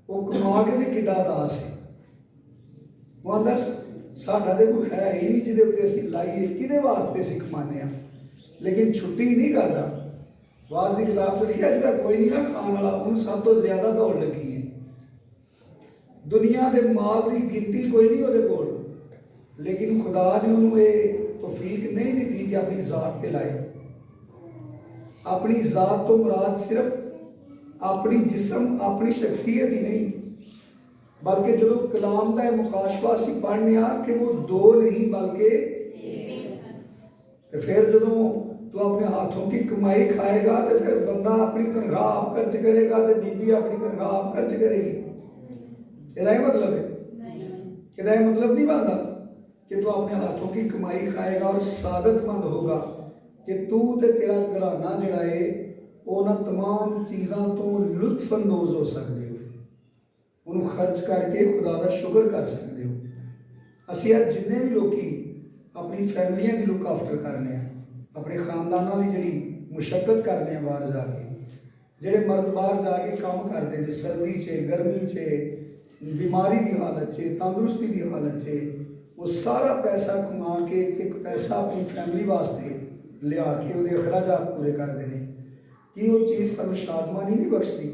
वो कमा के भी किड्डा दास है। वो आंदा साडा तो कोई है ही नहीं जिहदे उत्ते असीं लाइए, किहदे वास्ते असीं कमाने आ, लेकिन छुट्टी नहीं करता। वाज की किताब च लिखा जिहदा कोई नहीं ना खाण वाला उन्हें सब तो ज्यादा दौड़ लगी है। दुनिया के माल की गिनती कोई नहीं उहदे कोल, लेकिन खुदा ने उन्होंने ये तौफीक नहीं दी कि अपनी जात ते लाए। अपनी जात तो मुराद सिर्फ ਆਪਣੀ ਜਿਸਮ ਆਪਣੀ ਸ਼ਖਸੀਅਤ ਹੀ ਨਹੀਂ, ਬਲਕਿ ਜਦੋਂ ਕਲਾਮ ਦਾ ਇਹ ਮੁਕਾਸ਼ਫਾ ਅਸੀਂ ਪੜ੍ਹਨੇ ਆ ਕਿ ਉਹ ਦੋ ਨਹੀਂ ਬਲਕਿ ਤੇ ਫਿਰ ਜਦੋਂ ਤੂੰ ਆਪਣੇ ਹੱਥੋਂ की कमाई खाएगा तो फिर बंदा अपनी तनख्वाह आप खर्च करेगा तो बीबी अपनी तनख्वाह आप खर्च करेगी। ਇਹਦਾ ਇਹ मतलब है, ਇਹਦਾ ਇਹ मतलब नहीं बनता कि तू अपने हाथों की कमाई खाएगा और सादतमंद होगा कि तू ते तेरा घराना जिहड़ा है ਉਹਨਾਂ तमाम चीज़ों तो लुत्फअंदोज़ हो सकते हो, ਉਹਨੂੰ खर्च करके खुदा का शुक्र कर सकते हो। ਅਸੀਂ ਅੱਜ ਜਿੰਨੇ ਵੀ ਲੋਕੀ अपनी फैमिलियां की लुक आफ्टर करने, अपने खानदानों की जी मुशक्कत करने बाहर जाके, जेडे मर्द बाहर जाके काम करते हैं सर्दी च गर्मी च बीमारी की हालत च तंदुरुस्ती की हालत च, वो सारा पैसा कमा के एक पैसा अपनी फैमिली वास्ते लिया के वो अखराजात पूरे करते हैं कि वो चीज़ सानू शादमानी नहीं बख्शती।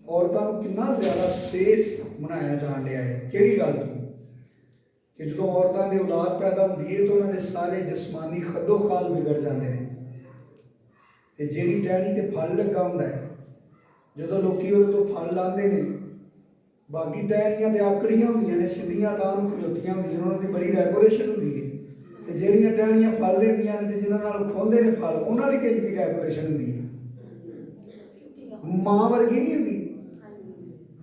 औरतों को कितना ज़्यादा सेफ बनाया जान लिया है। किहड़ी गल तो कि जो औरतों की औलाद पैदा होती है तो उन्होंने सारे जिसमानी खदो खाल बिगड़ जाते हैं। तो जी टहनी ते फल लगा होंगे, जो लोग तो फल लाते हैं, बाकी टहनियां तो आकड़ियां होंदियां ने सीधियां तां खलोतियां होंदियां, उन्होंने बड़ी डेकोरेशन होंदी है। तो ਜਿਹੜੀਆਂ टहनियां फल लेंदियां ने जिन्हां नाल खोंदे ने फल, उन्हां दी किंज दी डेकोरेशन होंदी है, मां वर्गी नहीं होंदी।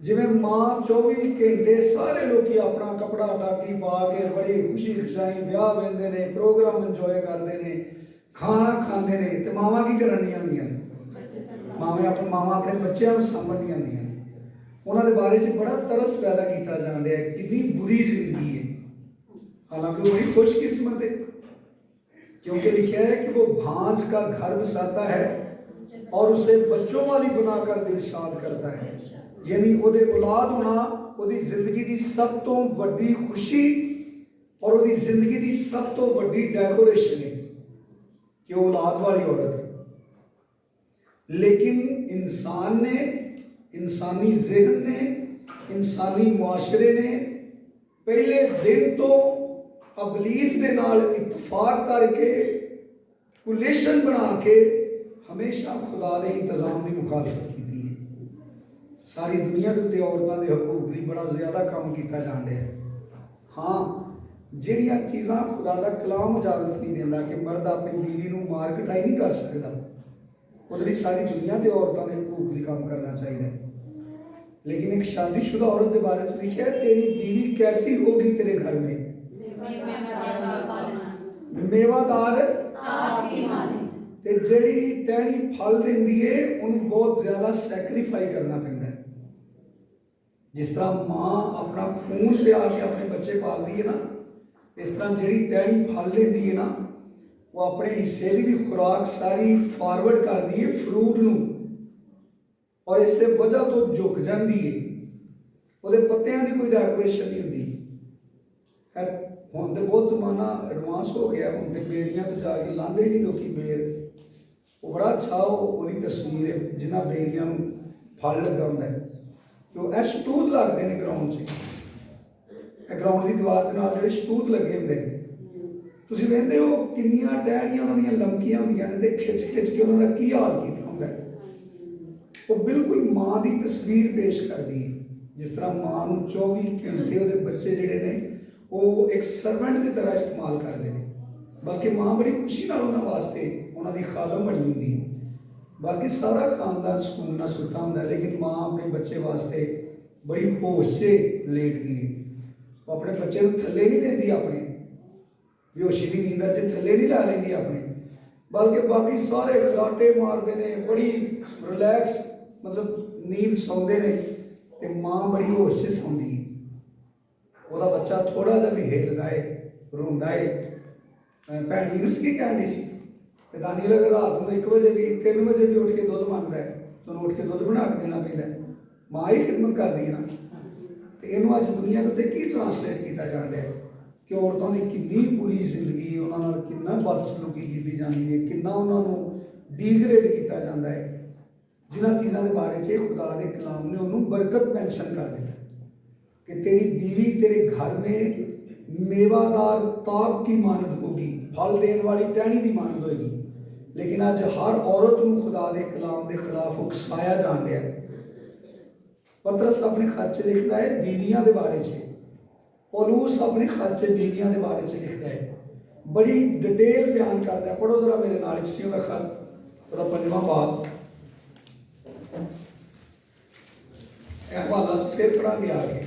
जिवें मां 24 घंटे सारे लोग अपना कपड़ा टाकी पा के बड़ी खुशी खुशाई ब्याह वेंदे ने, प्रोग्राम इंजॉय करते हैं, खाना खाते हैं, तो मावां की करन नहीं आंदियां ने, मावां अपने बच्चों को सामभण नहीं आंदियां ने। उन्होंने बारे च बड़ा तरस पैदा किया जा रहा है, कितनी बुरी जिंदगी है। हालांकि वो बड़ी खुशकिस्मत है क्योंकि लिखा है कि वो भांज का घर बसाता है और उसे बच्चों वाली बनाकर दिलशाद करता है। यानी ਉਹਦੇ औलाद होना ਉਹਦੀ ਜ਼ਿੰਦਗੀ ਦੀ ਸਭ ਤੋਂ ਵੱਡੀ खुशी और ਉਹਦੀ ਜ਼ਿੰਦਗੀ ਦੀ ਸਭ ਤੋਂ ਵੱਡੀ डेकोरेशन है कि वो औलाद वाली औरत है। लेकिन इंसान ने, इंसानी जहन ने, इंसानी मुआशरे ने पहले दिन तो अबलीस के नाल इतफाक करके कुलेशन बना के हमेशा खुदा के इंतजाम की मुखालफत की है। सारी दुनिया के उत्ते औरतों के हकूक भी बड़ा ज़्यादा काम किया जा रहा है। हाँ, जिहड़ियां चीज़ां खुदा का कलाम इजाजत नहीं देता कि मर्द अपनी बीवी को मार कटाई नहीं कर सकता, उधर सारी दुनिया के औरतों के हकूक भी काम करना चाहिए। लेकिन एक शादीशुदा औरत के बारे में लिखा है, तेरी बीवी कैसी होगी तेरे घर में, मेवादार ते जिहड़ी टहनी फल देंदी है उन्हें बहुत ज़्यादा सैक्रीफाई करना पैंदा है। जिस तरह माँ अपना खून पिया के अपने बच्चे पालती है ना, इस तरह जिहड़ी टहनी फल देंदी है ना, वो अपने हिस्से की भी खुराक सारी फॉरवर्ड कर दी है फ्रूट नूं, और इस वजह तो झुक जाती है। वो पत्तियां की कोई डेकोरेशन नहीं होती। हुण तो बहुत जमाना एडवांस हो गया, हुण तो बेरियां तो जाके लाते ही नहीं लोग बेर। वो बड़ा अच्छा वो तस्वीर है जिन्हें बेरियां फल लगा होंगे, तो यह शतूत लगते हैं ग्राउंड से, ग्राउंड की दीवार के नाल जिहड़े शतूत लगे होंगे ने, तुसीं वेंदे हो किन्नियां टहनियां उन्हां दीयां लमकियां होंदियां ने ते खिच खिच के उन्हां दा की हाल कीता हुंदा है। वो बिल्कुल माँ की तस्वीर पेश करती है, जिस तरह माँ को 24 घंटे वो बच्चे जिहड़े ने वो एक सर्वेंट की तरह इस्तेमाल करते हैं, बल्कि माँ बड़ी खुशी नाल उन्हां वास्ते उन्हां दी खादम बनी हुंदी है। बाकी सारा खानदान सुकून नाल सुता हुंदा है, लेकिन माँ अपने बच्चे वास्ते बड़ी होश से लेटदी है। वो अपने बच्चे को थल्ले नहीं देंदी, अपने बेहोशी की नींदर च थल्ले नहीं ला लेंदी अपने, बल्कि बाकी सारे खराटे मारते हैं, बड़ी रिलैक्स मतलब नींद सौंदे ने, ते माँ बड़ी होश से सौंदी है। ਉਹਦਾ ਬੱਚਾ थोड़ा ਜਿਹਾ भी हिलदा है, रोंदा है। भैन वीनस की कहनी सी कि दानियल अगर रात को 1 बजे भी 3 बजे भी उठ के दुध मंगता है तो उन्हें उठ के दुध बना के देना पैंदा है, माँ ही खिदमत करती है ना। तो इनू अज दुनिया के उत्ते की ट्रांसलेट किया जा रहा है कि औरतों की कितनी बुरी जिंदगी, उन्होंने कितना बदसलूकी की जाती है, कितना उन्होंने डिग्रेड किया जाता है, जिन्होंने चीज़ों के बारे में खुदा के कलाम ने उन्होंने बरकत मैंशन कर दिया कि तेरी बीवी तेरे घर में मेवादार ताक की मानद होगी, फल देने वाली टहनी की मानद होगी। लेकिन अज हर औरत को खुदा के कलाम के खिलाफ उकसाया जान रहा है। पतरस अपने खत च लिखता है बीवियां के बारे च, पौलुस अपने खत च बीवियां के बारे च लिखता है, बड़ी डिटेल बयान करता है। पढ़ो जरा मेरे नाल इफिसियों का खत, उसका 5वां बाब। यह हवाला फिर पढ़ांगे आगे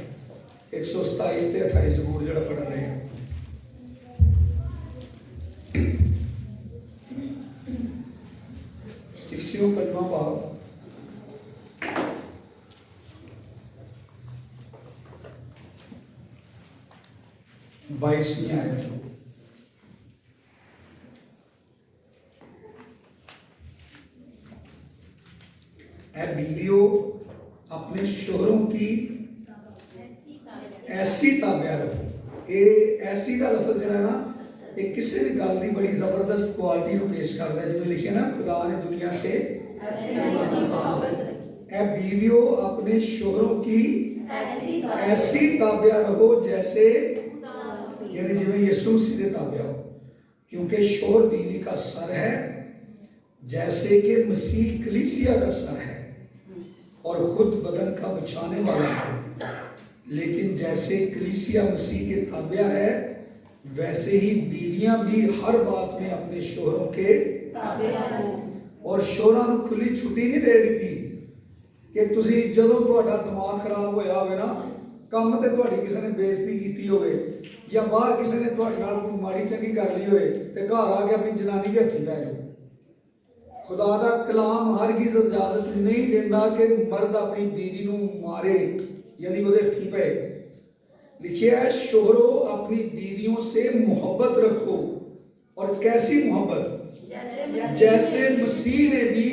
127 ते 28 जबूर जो पढ़ रहे हैं। इफिसियों 5वां बाब 22वीं आयत। ऐ बीवियों अपने शोहरों की ऐसी ताबिया रखो। ये ऐसी का लफज जो है ना, ये किसी भी गल की बड़ी जबरदस्त क्वालिटी को पेश करता है। जिवें लिखे ना, खुदा ने दुनिया से ऐ बीवियों अपने शोहरों की ऐसी ताबिया रहो जैसे, यानी जिवें यीशु मसीह के ताबिया हो, क्योंकि शोहर बीवी का सर है, जैसे कि मसीह कलीसिया का सर है और खुद बदन का बचाने वाला है। लेकिन जैसे कलीसिया मसीह के ताबिया है, वैसे ही बीवियां भी हर बात में अपने शोहरों के ताबिया हो। और शोहरां नूं खुली छुट्टी नहीं दे दी कि तुसी जदों तुहाडा दिमाग खराब होया होवे ना, काम ते तुहाडी किसी ने बेइज्जती कीती होवे या बाहर किसी ने तुहाडे नाल कोई माड़ी चंगी कर ली होवे ते घर आके अपनी जनानी दे हत्थी पै जाओ। खुदा दा कलाम हरगिज़ इजाजत नहीं देता कि मर्द अपनी बीवी नूं मारे, यानी वो हत्थी पे। लिखिया है, शोहरों अपनी बीवियों से मोहब्बत रखो। और कैसी मोहब्बत? जैसे मसीह ने भी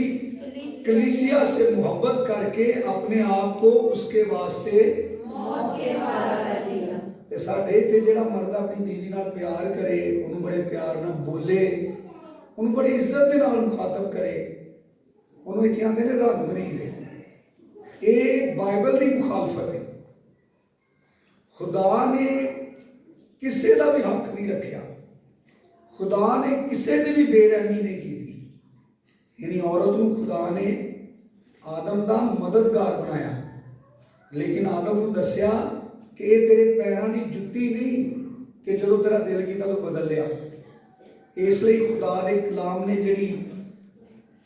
कलीसिया से मोहब्बत करके अपने आप को उसके वास्ते मौत के हवाला कर दिया। ते साडे इत्थे जेड़ा मर्द अपनी बीवी नाल प्यार करे, उन्हें बड़े प्यार नाल बोले, उन्हें बड़ी इज्जत के नाल मुखातब करे, उन्हें इत्थे आंदे ने रंग मरीद है। ये बाइबल की मुखालफत है। खुदा ने किसी का भी हक नहीं रखा, खुदा ने किसी की भी बेरहमी नहीं की। यानी औरत को खुदा ने आदम का मददगार बनाया, लेकिन आदम को दसिया कि ये तेरे पैरों की जुत्ती नहीं कि जो तेरा दिल किया तो बदल लिया। इसलिए खुदा के कलाम ने जी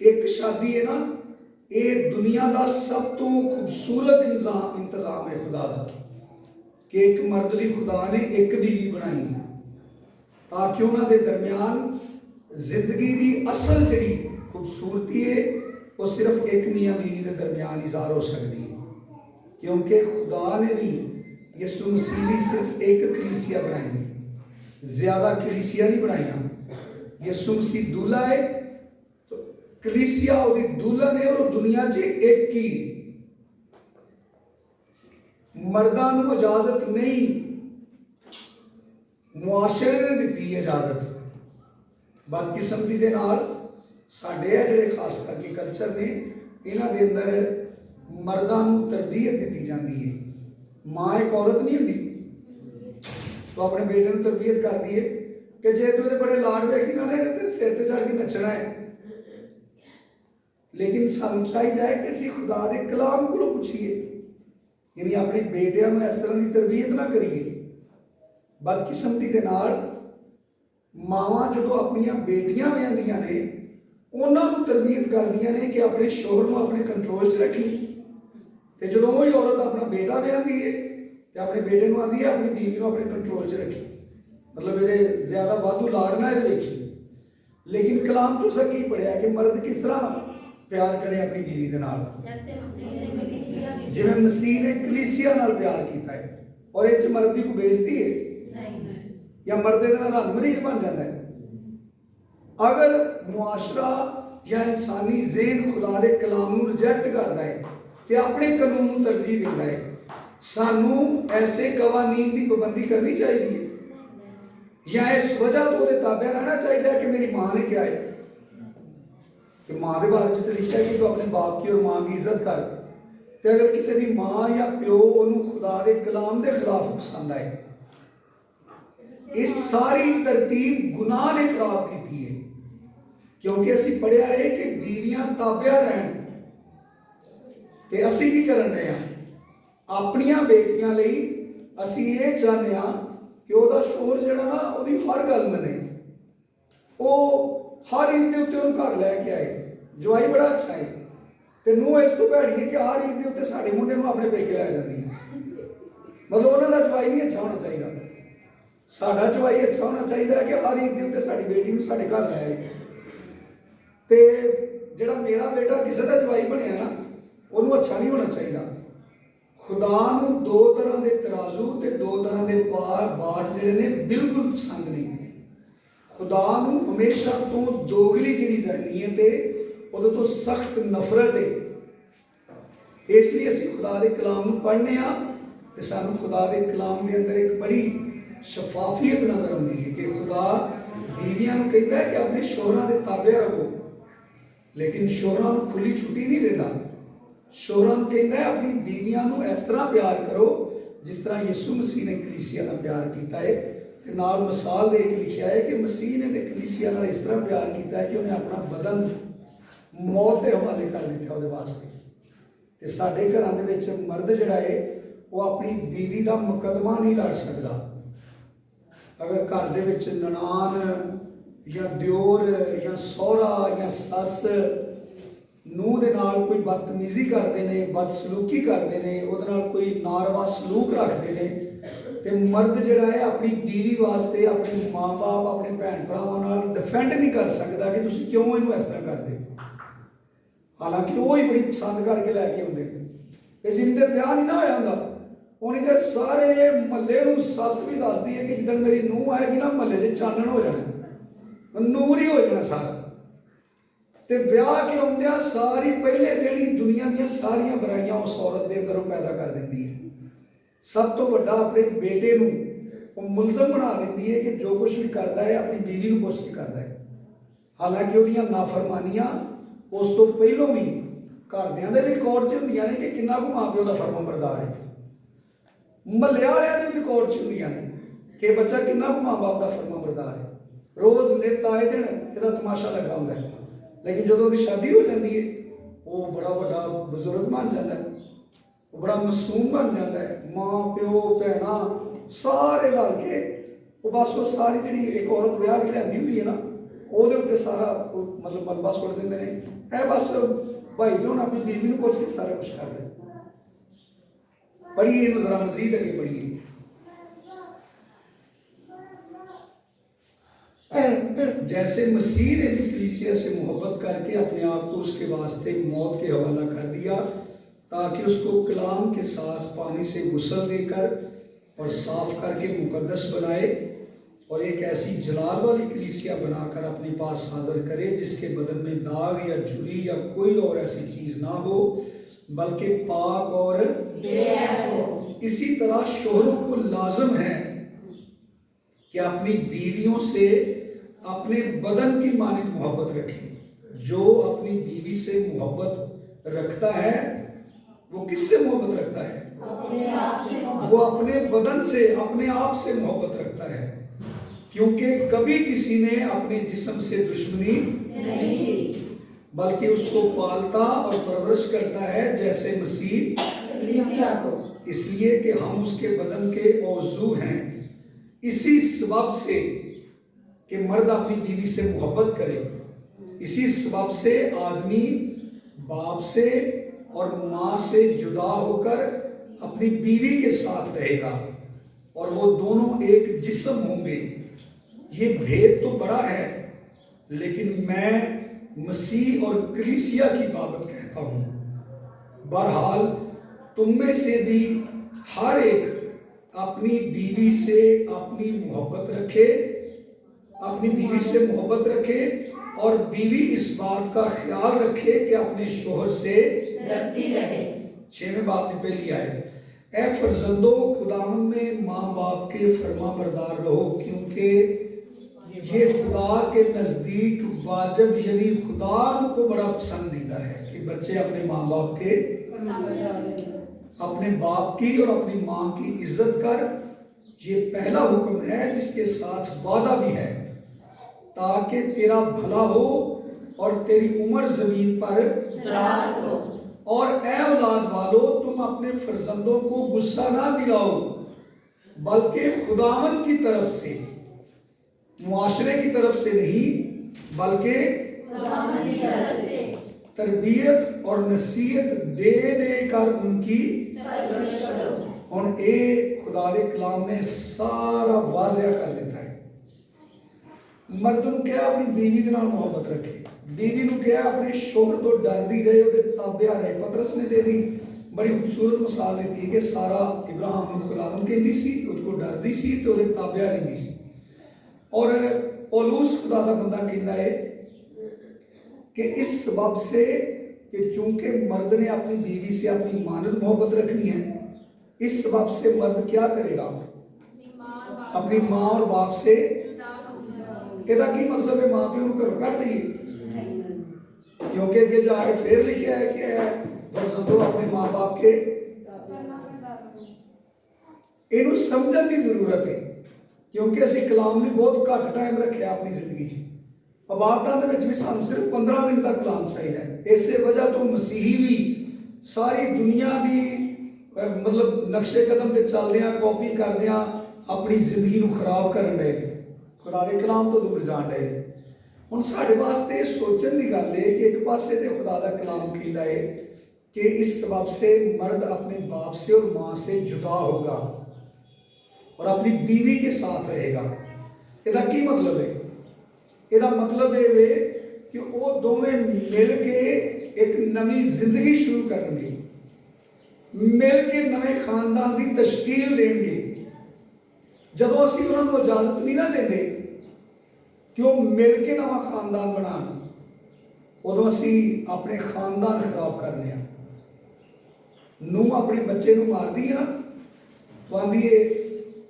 एक शादी है ना, ये दुनिया का सब तो खूबसूरत इंतजाम है खुदा का, कि एक मर्द लिए खुदा ने एक बीवी बनाई है ताकि उन्होंने दरम्यान जिंदगी की असल जी खूबसूरती है वो सिर्फ एक मियाँ बीवी के दरम्यान इज़हार हो सकती है। क्योंकि खुदा ने भी यीशु मसीह ने सिर्फ एक कलीसिया बनाई है, ज़्यादा कलीसिया नहीं बनाई। यीशु मसीह दूल्हा है तो कलीसिया वो दुल्हन है, और दुनिया च एक ही। मर्दां नूं इजाजत नहीं, मुआशरे ने दी इजाजत। बदकिस्मती दे नाल साडे जिहड़े खास करके कल्चर ने, इन्हां दे अंदर मर्दां नूं तरबीयत दी जाती है। माँ एक औरत नहीं होंदी तो अपने बेटे को तरबीयत करती है कि जे तू बड़े लाड वेखेगा ना, तेरे सिर ते चढ़ के नचना है। लेकिन सानूं चाहिए है कि असीं खुदा दे कलाम कोलों पुछीए, यानी अपने बेटियां नूं इस तरह की तरबीयत ना करिए। बदकिस्मती दे नाल मावां जदों अपनियां बेटियां विआंदियां ने, उन्होंने तरबीयत करदियां ने कि अपने शोहर को अपने कंट्रोल च रखी। तो जो वही औरत अपना बेटा विआंदी है तो अपने बेटे को आती है अपनी बीवी को अपने कंट्रोल च रखी, मतलब ये ज्यादा वाधू लाड़ना ये वेखी। लेकिन कलाम चो असां की पढ़िया कि मर्द किस तरह प्यार करे अपनी बीवी के नाल, जिवें मसीह ने कलीसिया नाल प्यार किया है। और इस मर्द की कोई बेइज्जती है या मर्द दे नाल रंग मरीज बन जाता है। अगर मुआशरा या इंसानी ज़हन खुदा के कलाम को रिजेक्ट करता है तो अपने कानून को तरजीह देता है। सानू ऐसे कवानीन की पाबंदी करनी चाहिए या इस वजह तो ताबे रहना चाहिए कि मेरी माँ ने क्या है कि माँ के बारे में तो लिखा है कि तू अपने बाप की और माँ की इज्जत कर। तो अगर किसी की माँ या प्यो उन्होंने खुदा के कलाम के खिलाफ पसंद आए, इस सारी तरतीब गुनाह ने खराब की है। क्योंकि असी पढ़िया है कि बीवियां ताबिया रहन, ते असी की करन रहे हैं अपनियां बेटियां लई असी ये चाहते हैं कि ਉਹਦਾ शोर जिहड़ा ना ਉਹਦੀ हर गल मने, वो हर ईद के उत्ते उन्हें घर लैके आए। जवाई बड़ा अच्छा है, ते नूंह इस तो भैड़ी है कि हर ईद के उत्ते साडे मुंडे नूं अपने पेके लै जांदी है। मतलब उन्हां दा जवाई नहीं अच्छा होना चाहिए, साडा जवाई अच्छा होना चाहिए कि हर ईद के उत्ते साडी बेटी नूं साडे घर लै आए। ते जिहड़ा मेरा बेटा किसी का जवाई बनिया ना, उन्होंने अच्छा नहीं होना चाहिए। खुदा नूं दो तरह के तराजू ते दो तरह के बार जिहड़े ने बिल्कुल पसंद नहीं। खुदा नूं हमेशा तो दोगली जिहड़ी ज़हनीयत है उहदे तो सख्त नफरत है। इसलिए असीं खुदा के कलाम नूं पढ़ने आ ते सानूं खुदा के कलाम के अंदर एक बड़ी शफाफियत नज़र आउंदी है कि खुदा बीवियां नूं कहता है कि अपने शोहरां दे ताबे रहो, लेकिन शोहरां नूं खुली छुट्टी नहीं देता। शोहरां नूं कहता है अपनी बीवियां नूं इस तरह प्यार करो जिस तरह यीशु मसीह ने कलीसिया नाल प्यार किया है। ते नाल मिसाल दे के लिखा है कि मसीह ने ते कलीसिया नाल इस तरह प्यार किया है कि उन्हें अपना बदन मौत के हवाले कर दिता उहदे वास्ते। ते साडे घरां दे विच मर्द जिहड़ा है वो अपनी बीवी का मुकदमा नहीं लड़ सकता। अगर घर दे विच ननान या दिओर या सौहरा या सस नूंह दे नाल कोई बदतमीजी करते हैं, बदसलूकी करते हैं, उहदे नाल कोई नारवा सलूक रखते हैं, तो मर्द जिहड़ा है अपनी बीवी वास्ते अपने माँ बाप अपने भैन भरावां नाल डिफेंड नहीं कर सकता कि तुसीं क्यों इहनूं इस तरह करदे। हालांकि वो ही बड़ी पसंद करके लैके आउंदे ते जिन्नी देर ब्याह नहीं ना होया हुंदा उन्नी देर सारे महल्ले नूं सस भी दसदी है कि जिद्दण मेरी नूंह आएगी ना महल्ले 'च चानण हो जाना, नूर ही हो जाना सारा। ते ब्याह के आउंदियां सारी पहले दिन ही दुनिया दी सारियां बुराइयां उस औरत के अंदर पैदा कर देंदी है। सब तो वड्डा अपने बेटे नूं वो मुलजम बना देंदी है कि जो कुछ भी करता है अपनी बीवी नूं पुछ के करता है। हालांकि उहदियां नाफरमानियां उस तो पहलों भी घरदियां दे भी रिकॉर्ड 'च हुंदियां ने कि किन्ना कुछ माँ प्यो का फरमाबरदार है, महल्ले वालियां दे भी रिकॉर्ड 'च हुंदियां ने कि बच्चा किन्ना कुछ माँ बाप का फरमाबरदार है। रोज़ नित आए दिन इहदा तमाशा लगा हुंदा है, लेकिन जो उसकी शादी हो जाती है वो बड़ा वड्डा बजुर्ग बन जाता है, वो बड़ा मासूम बन जाता है। माँ प्यो भैन सारे रल के वो बस वो सारी जी एक औरत ब्याह के लियांदी हुंदी है ना वो उत्ते सारा मतलब मलबा सुट देंदे ने। ए बस भाई तो हम अपनी बीवी को पुछ के सारा कुछ कर दे। पढ़िए इन्हूं जरा मजीद अगे पढ़िए। जैसे मसीह ने भी कलीसिया से मोहब्बत करके अपने आप को उसके वास्ते मौत के हवाला कर दिया ताकि उसको कलाम के साथ पानी से गुस्ल देकर और साफ करके मुकद्दस बनाए और एक ऐसी जलाल वाली कलीसिया बनाकर अपने पास हाजिर करे जिसके बदन में दाग या झुर्री या कोई और ऐसी चीज़ ना हो बल्कि पाक और हो। इसी तरह शोहरों को लाजम है कि अपनी बीवियों से अपने बदन की मानिंद मोहब्बत रखें। जो अपनी बीवी से मोहब्बत रखता है वो किससे मोहब्बत रखता है? अपने आप से। वो अपने बदन से अपने आप से मोहब्बत रखता है, क्योंकि कभी किसी ने अपने जिस्म से दुश्मनी नहीं की, बल्कि उसको पालता और परवरिश करता है जैसे मसीह कलीसिया को, इसलिए कि हम उसके बदन के औज़ू हैं। इसी सबब से कि मर्द अपनी बीवी से मोहब्बत करे, इसी सबब से आदमी बाप से और माँ से जुदा होकर अपनी बीवी के साथ रहेगा और वो दोनों एक जिस्म होंगे। ये भेद तो बड़ा है, लेकिन मैं मसीह और कलीसिया की बाबत कहता हूँ। बहरहाल तुम में से भी हर एक अपनी बीवी से अपनी मोहब्बत रखे, अपनी बीवी से मोहब्बत रखे और बीवी इस बात का ख्याल रखे कि अपने शोहर से डरती रहे। 6वें बाब में पहली आयत, ए फर्जंदो खुदावंद में माँ बाप के फरमा बरदार रहो, क्योंकि ये खुदा के नज़दीक वाजिब यानी खुदा को बड़ा पसंदीदा है कि बच्चे अपने माँ बाप के अपने बाप की और अपनी माँ की इज्जत कर। ये पहला हुक्म है जिसके साथ वादा भी है ताकि तेरा भला हो और तेरी उम्र जमीन पर दराज हो। और ए औलाद वालों, तुम अपने फर्जंदों को गुस्सा ना दिलाओ, बल्कि खुदावन की तरफ से, मुआशरे की तरफ से नहीं, बल्कि खुदावंद की तरफ से तरबियत और नसीहत दे दे कर उनकी परवरिश करो। ਹੁਣ ਇਹ खुदा ਦੇ कलाम ने सारा वाज़िया कर दिता है। मर्द ਨੂੰ ਕਿਹਾ ਆਪਣੀ बीवी ਦੇ ਨਾਲ ਮੁਹੱਬਤ ਰੱਖੇ, बीवी ਨੂੰ ਕਿਹਾ ਆਪਣੇ ਸ਼ੋਹਰ ਤੋਂ ਡਰਦੀ ਰਹੇ, ਉਹਦੇ ਤਾਬਿਆ ਰਹੇ। ਪਤਰਸ ਨੇ ਦੇ ਦੀ ਬੜੀ ਖੂਬਸੂਰਤ ਮਿਸਾਲ ਦਿੱਤੀ ਹੈ ਕਿ ਸਾਰਾ ਇਬਰਾਹਿਮ ਨੂੰ ਖੁਦਾਵੰਦ ਕਹਿੰਦੀ ਸੀ, ਉਹਦੇ ਕੋਲ ਡਰਦੀ ਸੀ ਤੇ ਉਹਦੇ ਤਾਬਿਆ ਰਹਿੰਦੀ ਸੀ। और पौलुस खुदा का बंदा कहता है कि इस सबब से कि चूंकि मर्द ने अपनी बीवी से अपनी मानद मोहब्बत रखनी है, इस सबब से मर्द क्या करेगा, अपनी माँ और बाप से, ਇਹਦਾ ਕੀ मतलब है, माँ प्यो ਨੂੰ ਘਰੋਂ ਕੱਢ ਦਈਏ? क्योंकि अगे जाके फिर लिखा है कि फर्जंदो अपने माँ बाप के, ਇਹਨੂੰ ਸਮਝਣ ਦੀ ਜ਼ਰੂਰਤ ਹੈ। क्योंकि असी कलाम ने बहुत घट टाइम रखा अपनी जिंदगी इबादतों के भी सानू सिर्फ 15 मिनट का कलाम चाहिए। इस वजह तो मसीही भी सारी दुनिया की मतलब नक्शे कदम से चलद्या कॉपी करद्या अपनी जिंदगी को खराब कर डे, खुदा के कलाम तो दूर जान डे। हुण साडे वास्ते सोचण की गल है कि एक पासे तो खुदा का कलाम कहता है कि इस सबब से मर्द अपने बाप से और माँ से जुदा होगा और अपनी बीवी के साथ रहेगा। ਇਹਦਾ ਕੀ मतलब है? ਇਹਦਾ मतलब ਇਹ ਵੇ ਕਿ ਉਹ ਦੋਵੇਂ ਮਿਲ ਕੇ ਇੱਕ ਨਵੀਂ ਜ਼ਿੰਦਗੀ ਸ਼ੁਰੂ ਕਰਨਗੇ, ਮਿਲ ਕੇ ਨਵੇਂ ਖਾਨਦਾਨ ਦੀ ਤਸ਼ਕੀਲ ਦੇਣਗੇ। ਜਦੋਂ ਅਸੀਂ ਉਹਨਾਂ ਨੂੰ ਇਜਾਜ਼ਤ ਨਹੀਂ ਨਾ ਦਿੰਦੇ ਕਿ ਉਹ ਮਿਲ ਕੇ ਨਵਾਂ ਖਾਨਦਾਨ ਬਣਾਉਣ, ਉਦੋਂ ਅਸੀਂ ਆਪਣੇ ਖਾਨਦਾਨ ਖਰਾਬ ਕਰਨੇ ਆ। ਨੂੰ ਆਪਣੇ ਬੱਚੇ ਨੂੰ ਮਾਰਦੀ ਹੈ ਨਾ, ਉਹ ਆਂਦੀ ਹੈ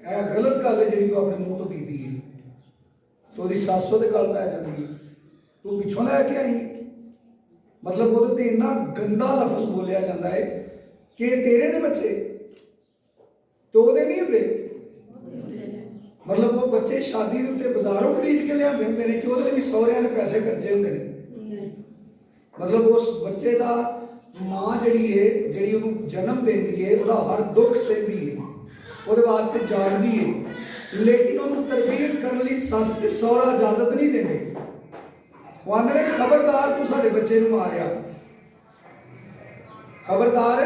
ਇਹ गलत गल है जी तू अपने मुंह तो की है, तो वो सस के गल पै जाती है, तू पिछों लैके आई। मतलब वो तो इन्ना गंदा लफ्ज बोलिया जाता है कि तेरे ने बच्चे तो वो नहीं होंगे। मतलब वो बच्चे शादी के उत्ते बाजारों खरीद के लिया होंगे ने कि वो भी सहुरिया ने पैसे खर्चे होंगे। मतलब उस बच्चे का माँ जी है जी उन्होंने जन्म देती है, वह हर दुख सहती है, ਉਹਦੇ ਵਾਸਤੇ ਜਾਗਦੀ ਹੈ, लेकिन ਉਹਨੂੰ ਤਰਬੀਅਤ ਕਰਨ ਲਈ ਸੱਸ ਤੇ ਸਹੁਰਾ ਇਜਾਜ਼ਤ ਨਹੀਂ ਦਿੰਦੇ। ਉਹ ਆਂਦੇ ਨੇ ਖਬਰਦਾਰ ਤੂੰ ਸਾਡੇ ਬੱਚੇ ਨੂੰ ਮਾਰਿਆ, ਖਬਰਦਾਰ।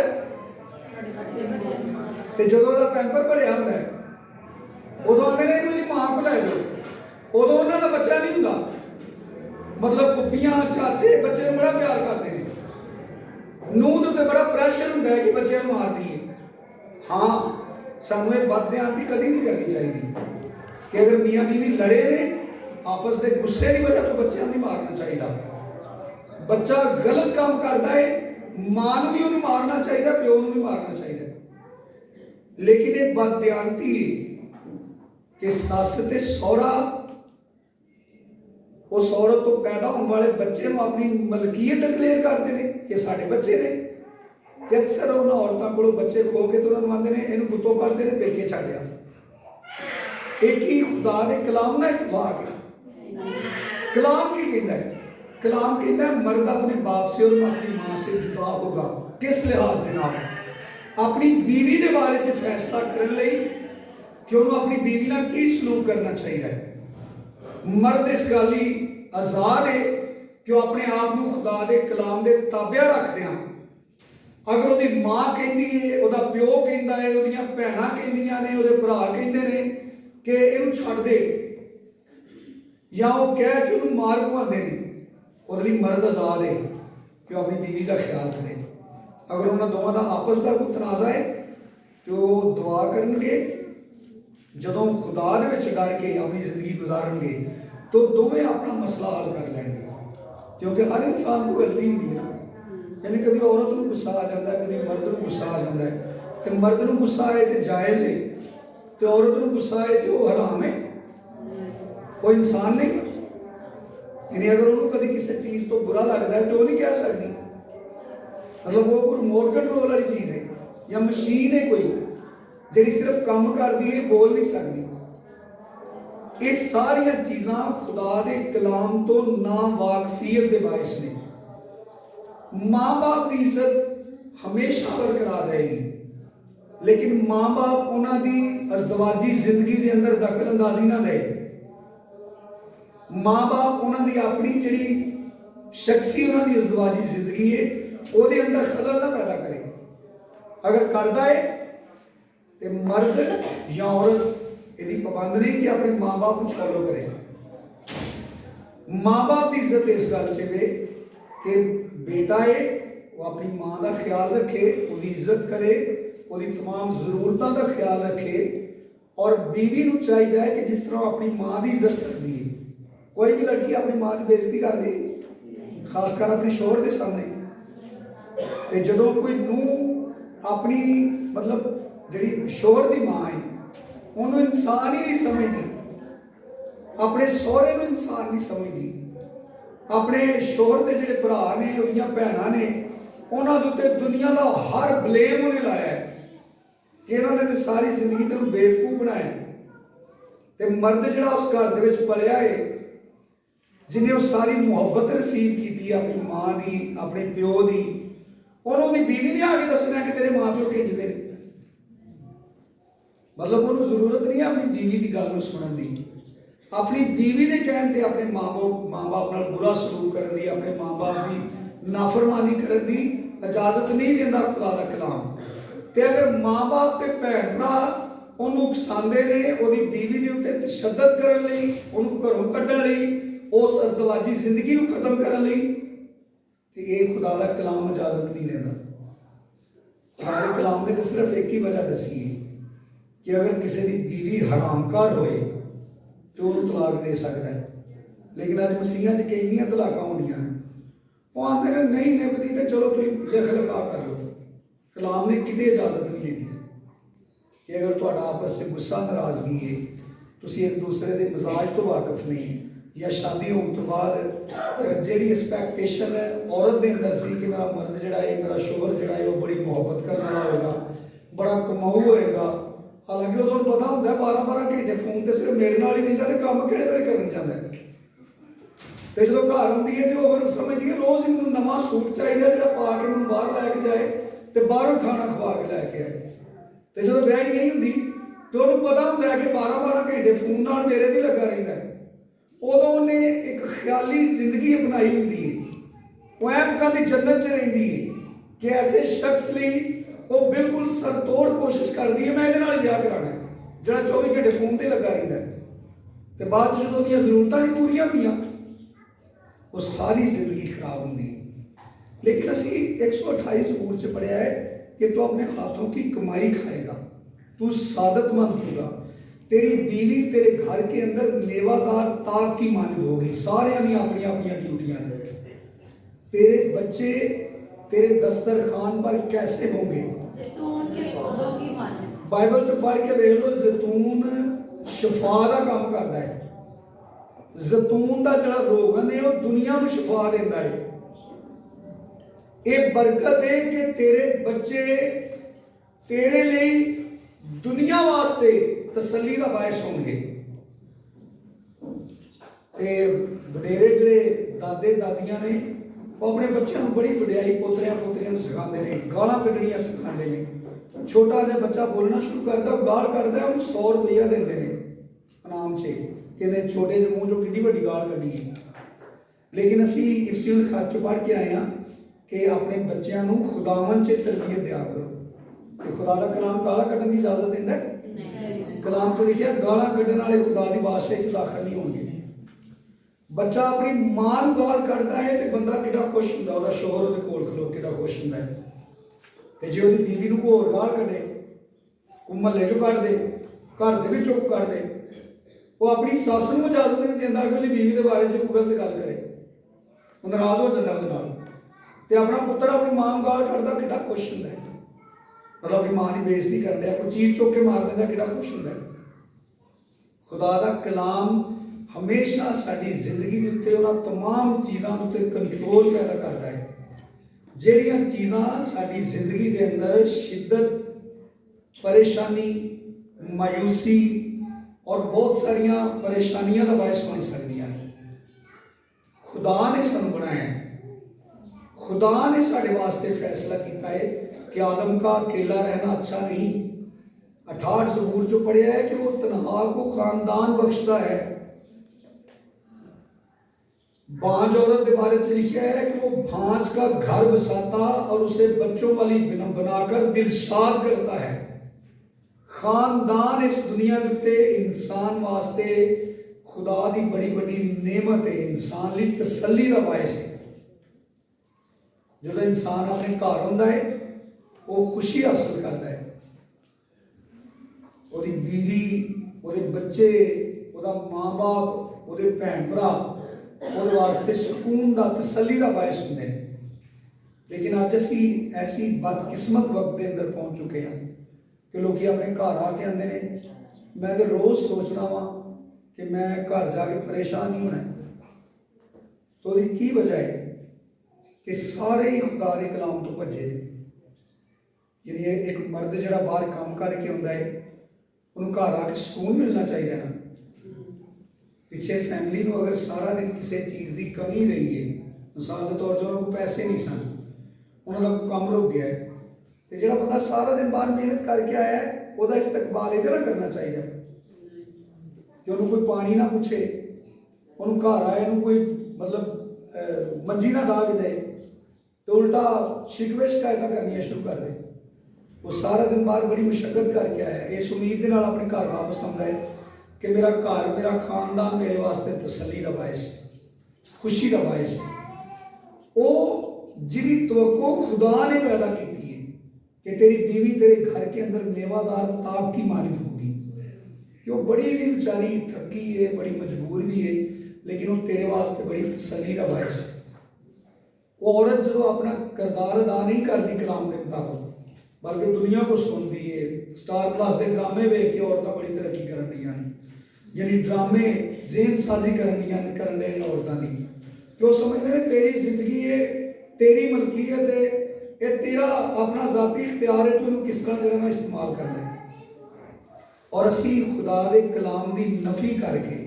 ਤੇ ਜਦੋਂ ਉਹਦਾ ਪੈਂਪਰ ਭਰਿਆ ਹੁੰਦਾ ਹੈ ਉਦੋਂ ਆਂਦੇ ਨੇ ਇਹਨੂੰ ਇਹਦੀ ਮਾਂ ਕੋਲ ਲੈ ਜਾਓ, ਉਦੋਂ ਉਹਨਾਂ ਦਾ ਬੱਚਾ ਨਹੀਂ ਹੁੰਦਾ। मतलब ਪੁੱਪੀਆਂ ਚਾਚੇ ਬੱਚੇ ਨੂੰ ਬੜਾ ਪਿਆਰ ਕਰਦੇ ਨੇ, ਨੂੰਹ ਦੇ ਉੱਤੇ ਬੜਾ ਪ੍ਰੈਸ਼ਰ ਹੁੰਦਾ ਹੈ ਕਿ ਬੱਚਿਆਂ ਨੂੰ ਮਾਰਦੀ ਹੈ। हाँ सानू ये बदध्यानती कभी नहीं करनी चाहिए कि अगर मियाँ बीवी लड़े ने आपस के गुस्से की वजह तो बच्चों नहीं मारना चाहिए। बच्चा गलत काम करता है, मां को भी उन्हें मारना चाहिए, प्यो को भी मारना चाहिए। लेकिन ये बदध्यानती है कि सस ते सहुरा उस औरत तो पैदा होने वाले बच्चे को अपनी मलकीयत डिक्लेयर करते हैं कि साढ़े बच्चे ने। अक्सर उन्होंने औरतों को बच्चे खो के तो उन्होंने आते हैं इन्हू गुत्तों पढ़ते हैं पेके छड़िया। एक ही खुदा के कलाम ना इतफाक है। कलाम की कहता है? कलाम कहता है मर्द अपने बाप से और अपनी माँ से जुदा होगा। किस लिहाज के नाम? अपनी बीवी के बारे में फैसला करने लई कि उन्होंने अपनी बीवी नाल की सलूक करना चाहिए। मर्द इस गल ही आज़ाद है कि वह अपने आप को खुदा के कलाम के ताबिया रखते हैं। अगर वो माँ कहती है, वो प्यो कहता है, वो भैन कहदियाँ ने, वो भरा कहते हैं कि इनू छड़ दे, या वो कह के उन्होंने मार पवाते हैं, और मर्द आज़ाद है कि अपनी बीवी का ख्याल करे। अगर उन्होंने दोवों का आपस का कोई तनाज़ा है तो दुआ करनगे, जदों खुदा दे विच डर के अपनी जिंदगी गुजारनगे तो दोवें अपना मसला हल कर लेंगे। क्योंकि हर इंसान को गलती होती है ना, यानी कभी औरत को गुस्सा आ जाता है, कभी मर्द को गुस्सा आ जाता है। तो मर्द को गुस्सा आए तो जायज़ है, तो औरत को गुस्सा आए तो वो हराम है, वो इंसान नहीं। यानी अगर उन्होंने कभी किसी चीज़ तो बुरा लगता है तो वो नहीं कह सकती। मतलब वो कोई रिमोट कंट्रोल वाली चीज़ है या मशीन है कोई जी सिर्फ काम करती है, बोल नहीं सकती। ਇਹ ਸਾਰੀਆਂ ਚੀਜ਼ਾਂ ਖੁਦਾ ਦੇ ਕਲਾਮ ਤੋਂ ਨਾ ਵਾਕਫੀਅਤ ਦੇ ਬਾਇਸ ਨੇ। ਮਾਂ-ਬਾਪ ਦੀ ਇੱਜ਼ਤ ਹਮੇਸ਼ਾ ਬਰਕਰਾਰ ਰਹੇਗੀ, ਲੇਕਿਨ ਮਾਂ-ਬਾਪ ਉਹਨਾਂ ਦੀ ਅਜ਼ਦਵਾਜੀ ਜ਼ਿੰਦਗੀ ਦੇ ਅੰਦਰ ਦਖਲ ਅੰਦਾਜ਼ੀ ਨਾ ਦੇ। ਮਾਂ-ਬਾਪ ਉਹਨਾਂ ਦੀ ਆਪਣੀ ਜਿਹੜੀ ਸ਼ਖਸੀ ਉਹਨਾਂ ਦੀ ਅਜ਼ਦਵਾਜੀ ਜ਼ਿੰਦਗੀ ਹੈ ਉਹਦੇ ਅੰਦਰ ਖਲਲ ਨਾ ਪੈਦਾ ਕਰੇ। ਅਗਰ ਕਰਦਾ ਹੈ ਤੇ ਮਰਦ ਜਾਂ ਔਰਤ ਇਹਦੀ ਪਾਬੰਦ ਨਹੀਂ ਕਿ ਆਪਣੇ ਮਾਂ-ਬਾਪ ਨੂੰ ਫੋਲੋ ਕਰੇ। ਮਾਂ-ਬਾਪ ਦੀ ਇੱਜ਼ਤ ਇਸ ਗੱਲ 'ਚ ਹੈ ਕਿ ਬੇਟਾ ਹੈ ਉਹ ਆਪਣੀ ਮਾਂ ਦਾ ਖਿਆਲ ਰੱਖੇ, ਉਹਦੀ ਇੱਜ਼ਤ ਕਰੇ, ਉਹਦੀ तमाम ਜ਼ਰੂਰਤਾਂ ਦਾ ਖਿਆਲ ਰੱਖੇ। ਔਰ ਬੀਵੀ ਨੂੰ ਚਾਹੀਦਾ ਹੈ ਕਿ ਜਿਸ ਤਰ੍ਹਾਂ ਆਪਣੀ ਮਾਂ ਦੀ ਇੱਜ਼ਤ ਕਰਦੀ ਹੈ। ਕੋਈ ਵੀ ਲੜਕੀ ਆਪਣੀ ਮਾਂ ਦੀ ਬੇਇੱਜ਼ਤੀ ਕਰਦੀ, ਖਾਸ ਕਰ ਆਪਣੇ ਸ਼ੋਹਰ ਦੇ ਸਾਹਮਣੇ। ਤੇ ਜਦੋਂ ਕੋਈ ਨੂੰਹ ਆਪਣੀ ਮਤਲਬ ਜਿਹੜੀ ਸ਼ੋਹਰ ਦੀ ਮਾਂ ਹੈ ਉਹਨੂੰ ਇਨਸਾਨ ਹੀ ਨਹੀਂ ਸਮਝਦੀ, ਆਪਣੇ ਸਹੁਰੇ ਨੂੰ ਇਨਸਾਨ ਨਹੀਂ ਸਮਝਦੀ, ਆਪਣੇ ਸ਼ੋਹਰ ਦੇ ਜਿਹੜੇ ਭਰਾ ਨੇ ਉਹਦੀਆਂ ਭੈਣਾਂ ਨੇ ਉਹਨਾਂ ਦੇ ਉੱਤੇ ਦੁਨੀਆ ਦਾ ਹਰ ਬਲੇਮ ਉਹਨੇ ਲਾਇਆ ਹੈ ਕਿ ਇਹਨਾਂ ਨੇ ਤੇ ਸਾਰੀ ਜ਼ਿੰਦਗੀ ਤੈਨੂੰ ਬੇਵਕੂਫ ਬਣਾਇਆ। ਤੇ ਮਰਦ ਜਿਹੜਾ ਉਸ ਘਰ ਦੇ ਵਿੱਚ ਪਲਿਆ ਹੈ, ਜਿਹਨੇ ਉਹ ਸਾਰੀ ਮੁਹੱਬਤ ਰਸੀਵ ਕੀਤੀ ਆਪਣੀ ਮਾਂ ਦੀ, ਆਪਣੇ ਪਿਓ ਦੀ, ਉਹਨੂੰ ਉਹਦੀ ਬੀਵੀ ਨੇ ਆ ਕੇ ਦੱਸਣਾ ਕਿ ਤੇਰੇ ਮਾਂ ਪਿਓ ਕਿੰਜਦੇ ਨੇ। ਮਤਲਬ ਉਹਨੂੰ ਜ਼ਰੂਰਤ ਨਹੀਂ ਆਪਣੀ ਬੀਵੀ ਦੀ ਗੱਲ ਨੂੰ ਸੁਣਨ ਦੀ, ਆਪਣੀ ਬੀਵੀ ਦੇ ਕਹਿਣ ਤੇ ਆਪਣੇ ਮਾਂ-ਬਾਪ ਨਾਲ ਬੁਰਾ ਸਲੂਕ ਕਰਨ ਦੀ, ਆਪਣੇ ਮਾਂ-ਬਾਪ ਦੀ ਨਾਫਰਮਾਨੀ ਕਰਨ ਦੀ ਇਜਾਜ਼ਤ ਨਹੀਂ ਦਿੰਦਾ ਖੁਦਾ ਦਾ ਕਲਾਮ। ਤੇ ਅਗਰ ਮਾਂ-ਬਾਪ ਤੇ ਭੈਣ ਭਰਾ ਉਹਨੂੰ ਉਕਸਾਉਂਦੇ ਨੇ ਉਹਦੀ ਬੀਵੀ ਦੇ ਉੱਤੇ ਤਸ਼ੱਦਦ ਕਰਨ ਲਈ, ਉਹਨੂੰ ਘਰੋਂ ਕੱਢਣ ਲਈ, ਉਸ ਅਜ਼ਦਵਾਜੀ ਜ਼ਿੰਦਗੀ ਨੂੰ ਖਤਮ ਕਰਨ ਲਈ, ਤੇ ਇਹ ਖੁਦਾ ਦਾ ਕਲਾਮ ਇਜਾਜ਼ਤ ਨਹੀਂ ਦਿੰਦਾ। ਖੁਦਾ ਦੇ ਕਲਾਮ ਨੇ ਤਾਂ ਸਿਰਫ ਇੱਕ ਹੀ ਵਜ੍ਹਾ ਦੱਸੀ ਹੈ ਕਿ ਅਗਰ ਕਿਸੇ ਦੀ ਬੀਵੀ ਹਰਾਮਕਾਰ ਹੋਏ ਤੇ ਉਹਨੂੰ ਤਲਾਕ ਦੇ ਸਕਦਾ ਹੈ। ਲੇਕਿਨ ਅੱਜ ਮਸੀਹਾਂ 'ਚ ਕਿੰਨੀਆਂ ਤਲਾਕਾਂ ਹੁੰਦੀਆਂ ਨੇ, ਉਹ ਆਉਂਦੇ ਨੇ ਨਹੀਂ ਨਿਭਦੀ ਤੇ ਚਲੋ ਤੁਸੀਂ ਲਿਖ ਲਿਖਾ ਕਰ ਲਓ। ਕਲਾਮ ਨੇ ਕਿਤੇ ਇਜਾਜ਼ਤ ਨਹੀਂ ਦਿੱਤੀ ਕਿ ਅਗਰ ਤੁਹਾਡਾ ਆਪਸ 'ਚ ਗੁੱਸਾ ਨਾਰਾਜ਼ਗੀ ਹੈ, ਤੁਸੀਂ ਇੱਕ ਦੂਸਰੇ ਦੇ ਮਿਜ਼ਾਜ ਤੋਂ ਵਾਕਿਫ ਨਹੀਂ, ਜਾਂ ਸ਼ਾਦੀ ਹੋਣ ਤੋਂ ਬਾਅਦ ਜਿਹੜੀ ਐਕਸਪੈਕਟੇਸ਼ਨ ਔਰਤ ਦੇ ਅੰਦਰ ਸੀ ਕਿ ਮੇਰਾ ਮਰਦ ਜਿਹੜਾ ਹੈ, ਮੇਰਾ ਸ਼ੋਹਰ ਜਿਹੜਾ ਹੈ ਉਹ ਬੜੀ ਮੁਹੱਬਤ ਕਰਨ ਵਾਲਾ ਹੋਏਗਾ, ਬੜਾ ਕਮਾਊ ਹੋਏਗਾ। ਹਾਲਾਂਕਿ ਉਦੋਂ ਪਤਾ ਹੁੰਦਾ 12-12 ਘੰਟੇ ਫੋਨ ਤੇ ਸਿਰਫ ਮੇਰੇ ਨਾਲ ਹੀ ਰਹਿੰਦਾ ਤੇ ਕੰਮ ਕਿਹੜੇ ਵੇਲੇ ਕਰਨ ਜਾਂਦਾ। ਤੇ ਜਦੋਂ ਘਰ ਆਉਂਦੀ ਹੈ ਤੇ ਉਹ ਫਿਰ ਸਮਝਦੀ ਹੈ ਰੋਜ਼ ਹੀ ਮੈਨੂੰ ਨਵਾਂ ਸੂਟ ਚਾਹੀਦਾ ਜਿਹੜਾ ਪਾ ਕੇ ਮੈਨੂੰ ਬਾਹਰ ਲੈ ਕੇ ਜਾਏ ਤੇ ਬਾਹਰੋਂ ਖਾਣਾ ਖਵਾ ਕੇ ਲੈ ਕੇ ਆਏ। ਤੇ ਜਦੋਂ ਵਿਆਹੀ ਨਹੀਂ ਹੁੰਦੀ ਤੇ ਉਹਨੂੰ ਪਤਾ ਹੁੰਦਾ ਕਿ 12-12 ਘੰਟੇ ਫੋਨ ਨਾਲ ਮੇਰੇ ਦੀ ਲੱਗਾ ਰਹਿੰਦਾ ਹੈ। ਉਦੋਂ ਉਹਨੇ ਇੱਕ ਖਿਆਲੀ ਜ਼ਿੰਦਗੀ ਅਪਣਾਈ ਹੁੰਦੀ ਹੈ, ਉਹ ਐਮਕਾਂ ਦੀ ਜੰਨਤ 'ਚ ਰਹਿੰਦੀ ਹੈ ਕਿ ਐਸੇ ਸ਼ਖਸ ਲਈ ਉਹ ਬਿਲਕੁਲ ਸਰਤੋੜ ਕੋਸ਼ਿਸ਼ ਕਰਦੀ ਹੈ ਮੈਂ ਇਹਦੇ ਨਾਲ ਵਿਆਹ ਕਰਾਉਣਾ ਜਿਹੜਾ 24 ਘੰਟੇ ਫੋਨ ਤੇ ਲੱਗਾ ਰਹਿੰਦਾ। ਤੇ ਬਾਅਦ 'ਚ ਜਦੋਂ ਉਹਦੀਆਂ ਜ਼ਰੂਰਤਾਂ ਨਹੀਂ ਪੂਰੀਆਂ ਹੁੰਦੀਆਂ ਉਹ ਸਾਰੀ ਜ਼ਿੰਦਗੀ ਖਰਾਬ ਹੁੰਦੀ ਹੈ। लेकिन असी 128 ज़बूर से पढ़िया है कि तू अपने हाथों की कमाई खाएगा, तू सादतमंद होगा, तेरी बीवी तेरे घर के अंदर मेवादार ताक की मानद होगी। सारे दी अपनी अपनी ड्यूटियां ने। तेरे बच्चे तेरे दस्तरखान पर कैसे होंगे? बाइबल च पढ़ के देख लो, जैतून शफा का काम करता है। जैतून का जो रोगन है वो दुनिया को शफा देता है। ये बरकत है कि तेरे बच्चे तेरे लिए दुनिया वास्ते तसल्ली का बायस होंगे। वडेरे जिहड़े दादे दादियां ने वो अपने बच्चों को बड़ी वड्याई पोतरियां पोतरियां सिखाते हैं, गालां कड्ढणियां सिखाते हैं। छोटा जिहा बच्चा बोलना शुरू करता गाल कढ़दा उन्हें 100 रुपया देते हैं इनाम से कि इन्हें छोटे जे मूँह चो कितनी वड्डी गाल कढ़ी है। लेकिन असी इफसियों खत चो पढ़ के आए हैं कि अपने बच्चों को खुदावन से तरबियत दिया करो। कि खुदा का कलाम गाला कढ़न की इजाजत देता है? कलाम च लिखा गाला कढ़न वाले खुदा की बादशाही च दाखिल नहीं होंगे। बच्चा अपनी मां को गाल कढ़ता है तो बंदा कितना खुश होंदा, उसदा शोहर उसदे कोल खलो कितना खुश होंदा है। ते जे उसदी बीवी को कोई होर गाल कढ़े, कोई महल्ले चों कढ़ दे, घर दे विचों कढ़ दे, वो अपनी सस नूं इजाजत नहीं देंदा कि उसदी बीवी के बारे च कोई गलत गल करे, वो नाराज हो जाता उसदे नाल। ते अपना पुत्र अपनी मां को गाल कढ़दा कितना खुश होंदा है, मतलब अपनी मां की बेइज्जती कर दिया, कोई चीज़ चुक के मार देता कितना खुश होंदा है। खुदा का कलाम हमेशा साडी जिंदगी के उत्ते उन्हां तमाम चीज़ों के उत्ते कंट्रोल पैदा करता है जिहड़ियां चीज़ां साडी जिंदगी के अंदर शिद्दत, परेशानी, मायूसी, ਔਰ ਬਹੁਤ ਸਾਰੀਆਂ ਪਰੇਸ਼ਾਨੀਆਂ ਦਾ ਬਾਇਸ ਬਣ ਸਕਦੀਆਂ ਨੇ। ਖੁਦਾ ਨੇ ਸਾਨੂੰ ਬਣਾਇਆ ਹੈ, खुदा ने साढ़े वास्ते फैसला किया है कि आदम का अकेला रहना अच्छा नहीं। 68 ज़बूर जो पढ़िया है कि वो तन्हा को खानदान बख्शता है। बांझ औरत के बारे में लिखा है कि वो भांज का घर बसाता और उसे बच्चों वाली बनाकर दिलशाद करता है। खानदान इस दुनिया के उत्ते इंसान वास्ते खुदा की बड़ी बड़ी नेमत है, इंसान लिए तसल्ली का बायस है। जो इंसान अपने घर होंदा है वो खुशी हासिल करता है, ਉਹਦੀ बीवी, ਉਹਦੇ बच्चे, ਉਹਦਾ माँ बाप, ਉਹਦੇ भैन भरा ਉਹਦੇ वास्ते सुकून का तसल्ली का बायस होंगे। लेकिन अज असी ऐसी बदकिस्मत वक्त के अंदर पहुँच चुके हैं कि लोग अपने घर आके आते हैं, मैं तो रोज़ सोचना वा कि मैं घर जाके परेशान नहीं होना। तो उसकी की वजह है कि सारे ही खुदा के कलाम तो भजे। यानी एक मर्द जो बाहर काम करके आता है उन्होंने घर आके सुकून मिलना चाहिए ना। पिछे फैमिली को अगर सारा दिन किसी चीज़ की कमी रही है, मिसाल के तौर पर उन्होंने को पैसे नहीं सन, उन्होंने को काम रुक गया है, तो जो बंदा सारा दिन बाहर मेहनत करके आया है वह इस्तकबाल इधर ना करना चाहिए कि उन्होंने कोई पानी ना पूछे, उन्होंने घर आए कोई मतलब मंजी ना डाल के दे तो उल्टा शिकवे शिकायत करनी शुरू कर दे। वो सारा दिन बाद बड़ी मुशक्कत करके आया, इस उम्मीद के नाल अपने घर वापस आता है कि मेरा घर, मेरा खानदान मेरे वास्ते तसल्ली का बायस है, खुशी का बायस है। वो जिहदी तवक्को खुदा ने पैदा की है कि तेरी बीवी तेरे घर के अंदर मेवादार ताक की मालिक होगी, कि वो बड़ी भी बेचारी थकी है, बड़ी मजबूर भी है, लेकिन वो तेरे वास्ते बड़ी तसल्ली का बायस है। वो औरत जो अपना किरदार अदा नहीं करती कलाम के मुताबिक, बल्कि दुनिया को सुनती है। स्टार प्लस के ड्रामे वेख के औरतें बड़ी तरक्की कर रही हैं, यानी ड्रामे जेन साजी कर रहे हैं औरतों की, कि वो समझते हैं तेरी जिंदगी है, तेरी मलकीयत है, ये तेरा अपना जाती इख्तियार है, तो इन्होंने किस तरह जो है इस्तेमाल करना है। और असी खुदा के कलाम की नफी करके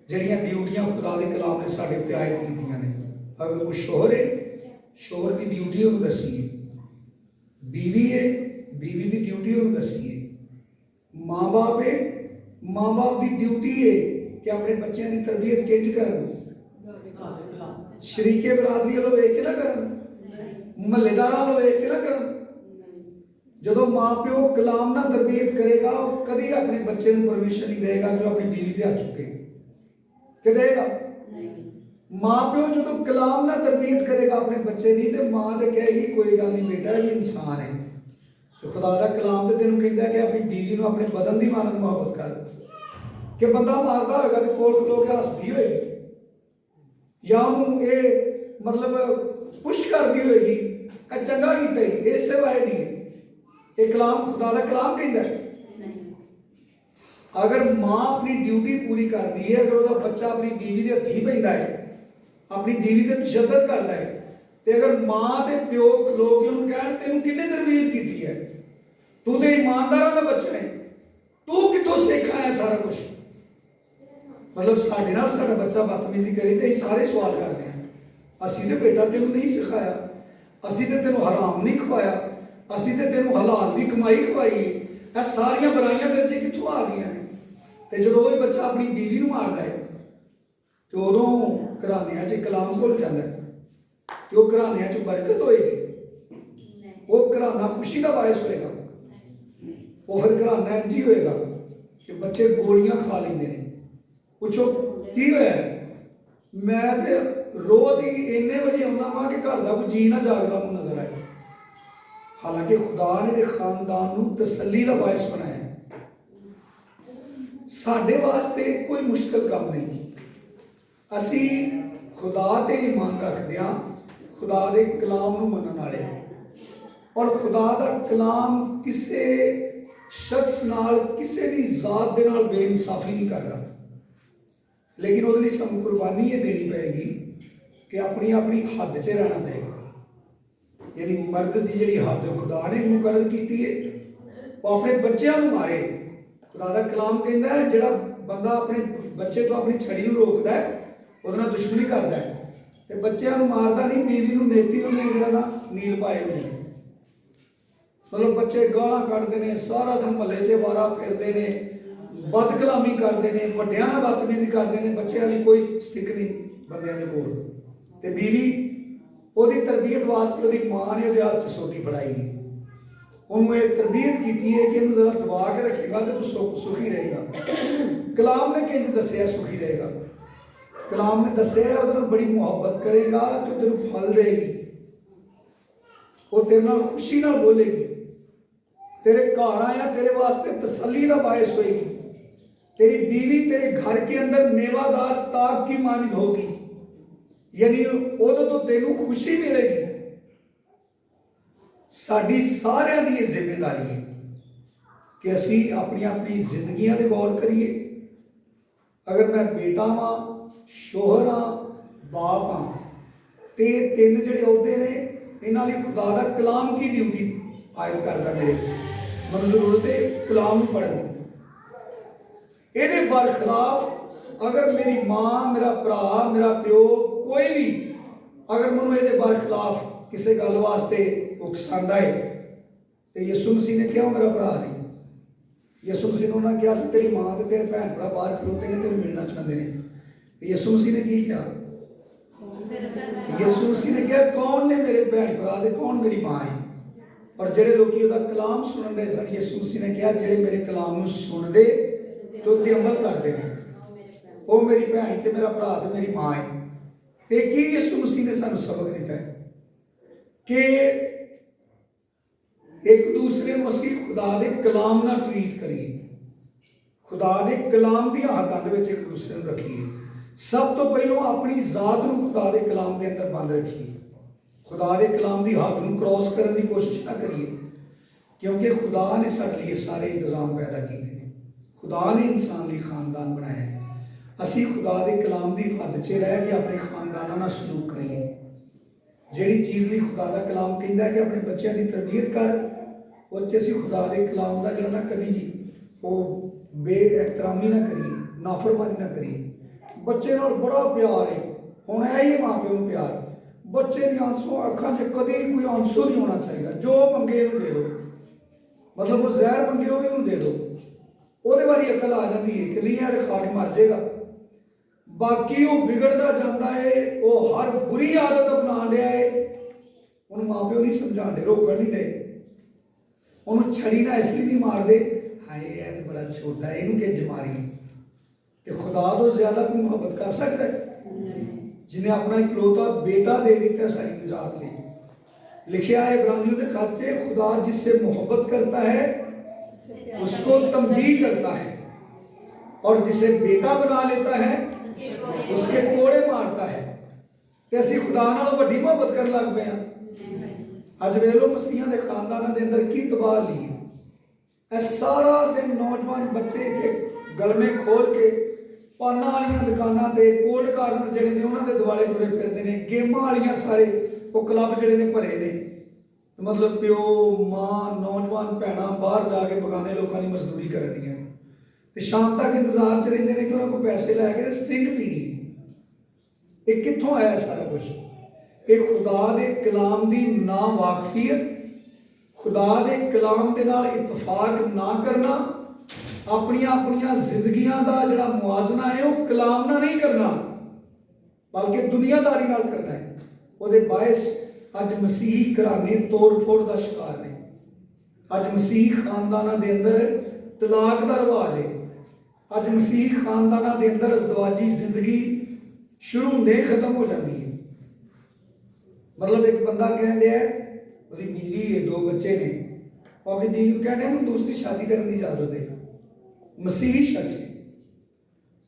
जड़ियाँ ड्यूटियाँ खुदा के कलाम ने साढ़े उत्ते आयत कीतियां ने। अगर वो शोहर है, शोहर की ड्यूटी उन्होंने दसी है, बीवी है, बीवी की ड्यूटी उन्होंने दसी है, माँ बाप है, माँ बाप की ड्यूटी है कि अपने बच्चों की तरबियत किंज करन, शरीके बरादरी वालों वेख के ना करन, महल्लेदारां वालों वेख के ना करन। जो माँ प्यो कलाम ना तरबियत करेगा वो कभी अपने बच्चे को परमिशन नहीं देगा कि अपनी बीवी के हाथ चुके, कि देगा? माँ प्यो जो कलाम ना तरबियत करेगा अपने बच्चे की, तो माँ तो कहेगी कोई गल नहीं बेटा, ये इंसान है। तो खुदा का कलाम तो तेन कहता है कि अपनी बीवी को अपने बदन की मानत मुहब्बत कर, कि बंदा मारता होगा तो कोल खलो के हसदी होगी, या उन्होंने ये मतलब पुश करती होगी चंगा किया ही, ये सेवाए दी ये कलाम खुदा का कलाम कहता है। अगर माँ अपनी ड्यूटी पूरी करती है, अगर वह बच्चा अपनी बीवी के हथी पैंदा है, अपनी बीवी से तशद्दद करता है, तो अगर माँ तो प्यो खलो के उन्होंने कह तेन किन्ने तरबियत की है, तू तो ईमानदार का बच्चा है, तू कितों सीखा है सारा कुछ। मतलब साढ़े नाल साडा बच्चा बदतमीजी करे तो सारे सवाल करते हैं, असी तो बेटा तेन नहीं सिखाया, असी तो तेन हराम नहीं खवाया, असी तो तेन हलाल की कमाई खवाई है, यह सारिया बुराइयां तेरे च कित्थों आ गई ने। तो जो वही बच्चा अपनी बीवी को मारता है तो उदों घरानिया च कलाम भुल जाता है, तो वह घरानिया च बरकत होएगी, वो घराना खुशी का बायस होएगा। वो फिर घराना इंज ही होएगा कि बच्चे गोलियां खा लेंगे ने। पूछो की होया? मैं तो रोज़ ही इन्ने बजे आना वा कि घर का कोई जी ना जागदा मुझे नजर आए। हालांकि खुदा ने खानदान को तसल्ली का बायस बनाया। साढ़े वास्ते कोई मुश्किल काम नहीं, असी खुदा ते ईमान रखते हैं, खुदा के कलाम को मनन वाले हैं। और खुदा का कलाम किसी शख्स नाल किसी की जात दे नाल बेइंसाफी नहीं करता, लेकिन वो सानू कुर्बानी ये देनी पेगी कि अपनी अपनी हद च रहना पेगा। यानी मर्द की जी हद खुदा ने मुकर्रर की है, वो अपने बच्चों को मारे, खुदा दा कलाम कहता है जिहड़ा बंदा अपने बच्चे तो अपनी छड़ी नूं रोकदा है ਉਹਦੇ ਨਾਲ ਦੁਸ਼ਮਣੀ ਕਰਦਾ ਹੈ ਤੇ ਬੱਚਿਆਂ ਨੂੰ ਮਾਰਦਾ ਨਹੀਂ, ਬੀਵੀ ਨੂੰ ਨੇਤੀ ਉਹਨੇ ਜਿਹੜਾ ਨਾ ਨੀਲ ਪਾਏ ਹੁੰਦੇ ਨੇ। ਮਤਲਬ ਬੱਚੇ ਗਾਲਾਂ ਕੱਢਦੇ ਨੇ, ਸਾਰਾ ਦਿਨ ਮਹੱਲੇ 'ਚ ਵਾਰਾ ਫਿਰਦੇ ਨੇ, ਬਦਕਲਾਮੀ ਕਰਦੇ ਨੇ, ਵੱਡਿਆਂ ਨਾਲ ਬਦਤਮੀਜ਼ੀ ਕਰਦੇ ਨੇ, ਬੱਚਿਆਂ ਲਈ ਕੋਈ ਸਟਿਕ ਨਹੀਂ ਬੰਦਿਆਂ ਦੇ ਕੋਲ। ਤੇ ਬੀਵੀ ਉਹਦੀ ਤਰਬੀਅਤ ਵਾਸਤੇ ਉਹਦੀ ਮਾਂ ਨੇ ਉਹਦੇ ਹੱਥ 'ਚ ਸੋਟੀ ਫੜਾਈ, ਉਹਨੂੰ ਇਹ ਤਰਬੀਅਤ ਕੀਤੀ ਹੈ ਕਿ ਇਹਨੂੰ ਜ਼ਰਾ ਦਬਾ ਕੇ ਰੱਖੇਗਾ ਤੇ ਤੂੰ ਸੁਖੀ ਰਹੇਗਾ। ਕਲਾਮ ਨੇ ਕਿੰਜ ਦੱਸਿਆ ਸੁਖੀ ਰਹੇਗਾ? कलाम ने दसिया ਉਹਦੇ ਨਾਲ ਬੜੀ ਮੁਹੱਬਤ ਕਰੇਗਾ ਤੇ ਉਹ ਤੈਨੂੰ ਫਲ ਦੇਗੀ, ਉਹ ਤੇਰੇ ਨਾਲ ਖੁਸ਼ੀ ਨਾਲ ਬੋਲੇਗੀ, तेरे घर आया तेरे वास्ते तसल्ली का बायस होएगी, तेरी बीवी तेरे घर के अंदर मेवादार ताक की मानिंद होगी, यानी उदों तो तेनू खुशी मिलेगी। साडी सारिਆਂ ਦੀ ਇਹ ਜ਼ਿੰਮੇਵਾਰੀ है कि ਅਸੀਂ अपनी अपनी जिंदगियां ते गौर करिए। अगर मैं बेटा हाँ, शोहर हाँ, बाप हाँ, तो तीन जिहड़े अहुदे ने इन्हां लई खुदा दा कलाम की ड्यूटी आयद करदा मेरे मैनूं जरूरत है कलाम नूं पढ़न दी। इहदे बरखिलाफ अगर मेरी माँ, मेरा भरा, मेरा प्यो कोई भी अगर मैनूं इहदे बरखिलाफ किसी गल वास्ते उकसांदा है तो यीशु मसीह ने कहा मेरा भरा नहीं, यीशु मसीह ने उन्होंने कहा तेरी माँ तो तेरे भैन भरा बाहर खलोते ने तेरे मिलना चाहते हैं। यीशु मसीह ने की कहा? यीशु मसीह ने कहा कौन ने मेरे भैन भरा ते कौन मेरी माँ है। और जेडे लोग उसका कलाम सुन रहे सन, यीशु मसीह ने कहा जेडे मेरे कलाम नूं सुनदे ते उते अमल करते हैं वो मेरी भैन ते मेरा भरा ते मेरी माँ है। ते की यीशु मसीह ने सानूं सबक दिता है कि एक दूसरे नूं असीं खुदा दे कलाम नाल ट्रीट करिए, खुदा दे कलाम दी हदां दे विच एक दूसरे नूं रखिए। सब तो पहलों अपनी जात नूं खुदा दे कलाम दे अंदर बंद रखिए, खुदा दे कलाम दी हद नूं क्रॉस करने की कोशिश ना करिए, क्योंकि खुदा ने साडे लिए सारे इंतजाम पैदा किए हैं, खुदा ने इंसान लिए खानदान बनाया है। असी खुदा दे कलाम दी हद च रह के अपने खानदानां नाल सलूक करिए। जिहड़ी चीज़ लिए खुदा दा कलाम कहता है कि अपने बच्चों की तरबियत कर, उस च असी खुदा दे कलाम का जिहड़ा ना कदी भी वो बेएहतरामी ना करिए, नाफरमानी ना करिए। बच्चे नाल बड़ा प्यार है, हुण है ही माँ प्यो नूं प्यार, बच्चे दी आंसू अखां 'च कदी कोई आंसू नहीं होना चाहिए। जो मंगे उहनूं दे दो, मतलब वो जहर मंगे वो भी उहनूं दे दो, ਉਹਦੇ ਵਾਰੀ अकल आ जाती है कि नहीं है खा के मर जाएगा। बाकी वो बिगड़ता जाता है, वो हर बुरी आदत अपना लिया है, उन्होंने माँ प्यो नहीं समझा दे, रोकण नहीं दे, उन्होंने छड़ी ना इसलिए नहीं मार दे हाय ये तो बड़ा छोटा है इनू किंज मारी। तो खुदा तो ज्यादा कोई मोहब्बत कर सकता है जिन्हें अपना इकलौता बेटा दे दिता सारी निजात लिए। लिखा है इब्रानियों के खत से खुदा जिससे मोहब्बत करता है उसको तंबीह करता है, और जिसे बेटा बना लेता है उसके कोड़े मारता है। तो असीं खुदा नाल वड्डी मोहब्बत करन लग पे हां। अज वेख लो मसीहां दे खानदानां दे अंदर की तबाही है। सारा दिन नौजवान बच्चे इत्थे गलमे खोल के पाना वाली दुकानां ते कोल्ड कार्नर जिहड़े ने उन्हां दे दुआले टुरे फिरदे ने, गेमां वालियां सारे वो क्लब जिहड़े ने भरे ने। मतलब प्यो माँ नौजवान भैणां बाहर जाके बगाने लोगों की मजदूरी करनी है, तो शाम तक इंतजार च रहिंदे ने कि उन्होंने को पैसे लैके स्ट्रिंग पीनी है। ये कित्थों आया सारा कुछ? ये खुदा दे कलाम दी ना वाकफियत, खुदा दे कलाम दे नाल इतफाक ना करना, अपनियां अपनियां जिंदगियां दा जिहड़ा मुआजना है वो कलाम नाल नहीं करना बल्कि दुनियादारी नाल करना है। उहदे बायस अज मसीही घराने तोड़ फोड़ का शिकार ने। अज मसीही खानदाना के अंदर तलाक का रिवाज है। अज मसीही खानदाना के अंदर अजदवाजी जिंदगी शुरू होंदे खत्म हो जाती है। मतलब एक बंदा कह रहा है उसकी बीवी है, 2 बच्चे ने, और अपनी बीवी को कह रहा है मैं दूसरी शादी करने की इजाजत है। मसीही शख्स है।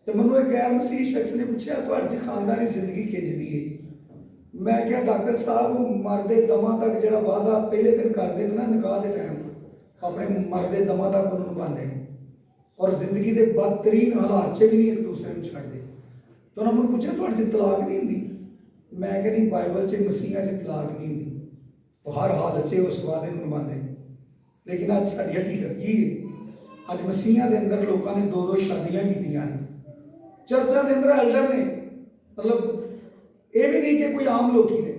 तो मैं एक गैर मसीही शख्स ने पूछा तुम्हारी खानदानी जिंदगी किंज दी है? मैं क्या डॉक्टर साहब मरदे दमा तक जो वादा पहले दिन करते हैं ना निकाह के टाइम अपने मरदे दमा तक उन्होंने निभाते हैं, और जिंदगी के बदतरीन हालात च भी नहीं एक दूसरे को छड्डते। तो उन्होंने पूछा तुम्हारे तलाक नहीं होंगी? मैं क्या नहीं, बाइबल च मसीहा च तलाक नहीं होंगी, वो हर हालत च उस वादे को निभाते हैं। लेकिन अज साडी हकीकत की है? ਅੱਜ ਮਸੀਹਾਂ ਦੇ ਅੰਦਰ ਲੋਕਾਂ ਨੇ 2-2 ਸ਼ਾਦੀਆਂ ਕੀਤੀਆਂ ਨੇ। ਚਰਚਾਂ ਦੇ ਅੰਦਰ ਐਲਡਰ ਨੇ, ਮਤਲਬ ਇਹ ਵੀ ਨਹੀਂ ਕਿ ਕੋਈ ਆਮ ਲੋਕੀ ਨੇ,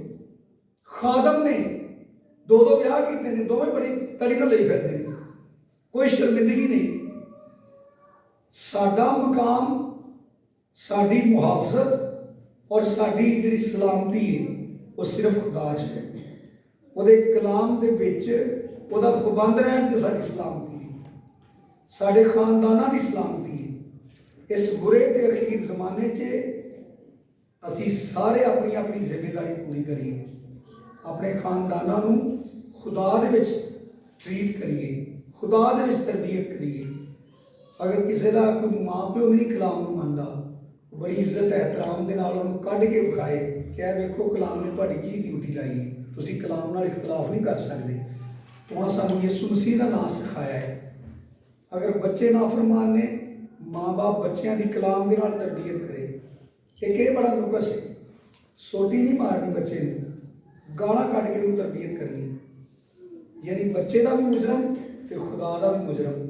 ਖਾਦਮ ਨੇ 2-2 ਵਿਆਹ ਕੀਤੇ ਨੇ, ਦੋਵੇਂ ਬੜੀ ਤੜੀ ਨਾਲ ਲਈ ਫਿਰਦੇ ਨੇ, ਕੋਈ ਸ਼ਰਮਿੰਦਗੀ ਨਹੀਂ। ਸਾਡਾ ਮਕਾਮ, ਸਾਡੀ ਮੁਹਾਫਜ਼ਤ ਔਰ ਸਾਡੀ ਜਿਹੜੀ ਸਲਾਮਤੀ ਹੈ ਉਹ ਸਿਰਫ ਖੁਦਾ 'ਚ ਹੈ। ਉਹਦੇ ਕਲਾਮ ਦੇ ਵਿੱਚ ਉਹਦਾ ਪਾਬੰਦ ਰਹਿਣ 'ਚ ਸਾਡੀ ਸਲਾਮਤੀ ਹੈ, ਸਾਡੇ ਖਾਨਦਾਨਾਂ ਦੀ ਸਲਾਮਤੀ ਹੈ। ਇਸ ਬੁਰੇ ਤੇ ਅਖੀਰ ਜ਼ਮਾਨੇ 'ਚ ਅਸੀਂ ਸਾਰੇ ਆਪਣੀ ਆਪਣੀ ਜ਼ਿੰਮੇਵਾਰੀ ਪੂਰੀ ਕਰੀਏ, ਆਪਣੇ ਖਾਨਦਾਨਾਂ ਨੂੰ ਖੁਦਾ ਦੇ ਵਿੱਚ ਟਰੀਟ ਕਰੀਏ, ਖੁਦਾ ਦੇ ਵਿੱਚ ਤਰਬੀਅਤ ਕਰੀਏ। ਅਗਰ ਕਿਸੇ ਦਾ ਕੋਈ ਮਾਂ ਪਿਓ ਨਹੀਂ ਕਲਾਮ ਨੂੰ ਮੰਨਦਾ, ਬੜੀ ਇੱਜ਼ਤ ehਤਰਾਮ ਦੇ ਨਾਲ ਉਹਨੂੰ ਕੱਢ ਕੇ ਵਿਖਾਏ ਕਿ ਇਹ ਵੇਖੋ ਕਲਾਮ ਨੇ ਤੁਹਾਡੀ ਕੀ ਡਿਊਟੀ ਲਾਈ ਹੈ, ਤੁਸੀਂ ਕਲਾਮ ਨਾਲ ਇਖਤਲਾਫ ਨਹੀਂ ਕਰ ਸਕਦੇ। ਤੁਹਾਂ ਸਾਨੂੰ ਯਿਸੂ ਮਸੀਹ ਦਾ ਨਾਮ ਸਿਖਾਇਆ ਹੈ। ਅਗਰ ਬੱਚੇ ਨਾਫਰਮਾਨ ਨੇ, ਮਾਂ-ਬਾਪ ਬੱਚਿਆਂ ਦੀ ਕਲਾਮ ਦੇ ਨਾਲ ਤਰਬੀਅਤ ਕਰੇ। ਇੱਕ ਇਹ ਬੜਾ ਨੁਕਸ ਹੈ, ਸੋਟੀ ਨਹੀਂ ਮਾਰਨੀ ਬੱਚੇ ਨੂੰ, ਗਾਲਾਂ ਕੱਢ ਕੇ ਉਹਨੂੰ ਤਰਬੀਅਤ ਕਰਨੀ। ਯਾਨੀ ਬੱਚੇ ਦਾ ਵੀ ਮੁਜਰਮ ਤੇ ਖੁਦਾ ਦਾ ਵੀ ਮੁਜਰਮ।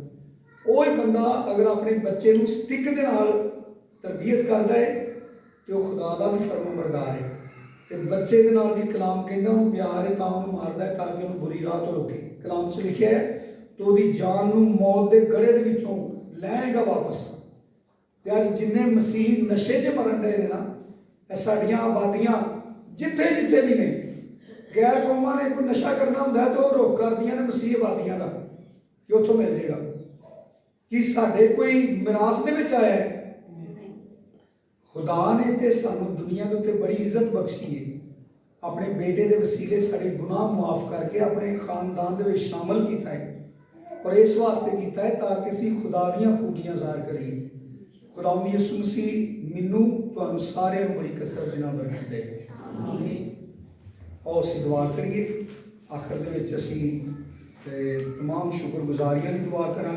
ਉਹ ਹੀ ਬੰਦਾ ਅਗਰ ਆਪਣੇ ਬੱਚੇ ਨੂੰ ਸਟਿਕ ਦੇ ਨਾਲ ਤਰਬੀਅਤ ਕਰਦਾ ਹੈ ਤੇ ਉਹ ਖੁਦਾ ਦਾ ਵੀ ਫਰਮਾਬਰਦਾਰ ਹੈ। ਤੇ ਬੱਚੇ ਦੇ ਨਾਲ ਵੀ ਕਲਾਮ ਕਹਿੰਦਾ ਉਹਨੂੰ ਪਿਆਰ ਹੈ ਤਾਂ ਉਹਨੂੰ ਮਾਰਦਾ ਹੈ ਤਾਂ ਕਿ ਉਹਨੂੰ ਬੁਰੀ ਰਾਹ ਤੋਂ ਰੋਕੇ। ਕਲਾਮ 'ਚ ਲਿਖਿਆ ਹੈ ਤੇ ਉਹਦੀ ਜਾਨ ਨੂੰ ਮੌਤ ਦੇ ਗੜੇ ਦੇ ਵਿੱਚੋਂ ਲੈਏਗਾ ਵਾਪਸ। ਤੇ ਅੱਜ ਜਿੰਨੇ ਮਸੀਹ ਨਸ਼ੇ 'ਚ ਮਰਨ ਡਏ ਨੇ ਨਾ, ਇਹ ਸਾਡੀਆਂ ਆਬਾਦੀਆਂ ਜਿੱਥੇ ਜਿੱਥੇ ਵੀ ਨੇ, ਗੈਰ ਕੌਮਾਂ ਨੇ ਕੋਈ ਨਸ਼ਾ ਕਰਨਾ ਹੁੰਦਾ ਤਾਂ ਉਹ ਰੋਕ ਕਰਦੀਆਂ ਨੇ ਮਸੀਹ ਆਬਾਦੀਆਂ ਦਾ ਕਿ ਉੱਥੋਂ ਮਿਲ ਜਾਏਗਾ। ਕਿ ਸਾਡੇ ਕੋਈ ਮਿਰਾਸ ਦੇ ਵਿੱਚ ਆਇਆ ਹੈ? ਖੁਦਾ ਨੇ ਤੇ ਸਾਨੂੰ ਦੁਨੀਆ ਦੇ ਉੱਤੇ ਬੜੀ ਇੱਜ਼ਤ ਬਖਸ਼ੀ ਹੈ। ਆਪਣੇ ਬੇਟੇ ਦੇ ਵਸੀਲੇ ਸਾਡੇ ਗੁਨਾਹ ਮੁਆਫ ਕਰਕੇ ਆਪਣੇ ਖਾਨਦਾਨ ਦੇ ਵਿੱਚ ਸ਼ਾਮਲ ਕੀਤਾ ਹੈ, ਔਰ ਇਸ ਵਾਸਤੇ ਕੀਤਾ ਹੈ ਤਾਂ ਕਿ ਅਸੀਂ ਖੁਦਾ ਦੀਆਂ ਖੂਬੀਆਂ ਜ਼ਾਹਰ ਕਰੀਏ। ਖੁਦਾਵੰਦ ਯਿਸੂ ਮਸੀਹ ਮੈਨੂੰ ਤੁਹਾਨੂੰ ਸਾਰਿਆਂ ਨੂੰ ਬੜੀ ਕਸਰਤ ਦੇ ਨਾਲ ਬਰਕਤ ਦੇ। ਆਓ ਅਸੀਂ ਦੁਆ ਕਰੀਏ। ਆਖਰ ਦੇ ਵਿੱਚ ਅਸੀਂ तमाम शुक्रगुजारियां की दुआ करा।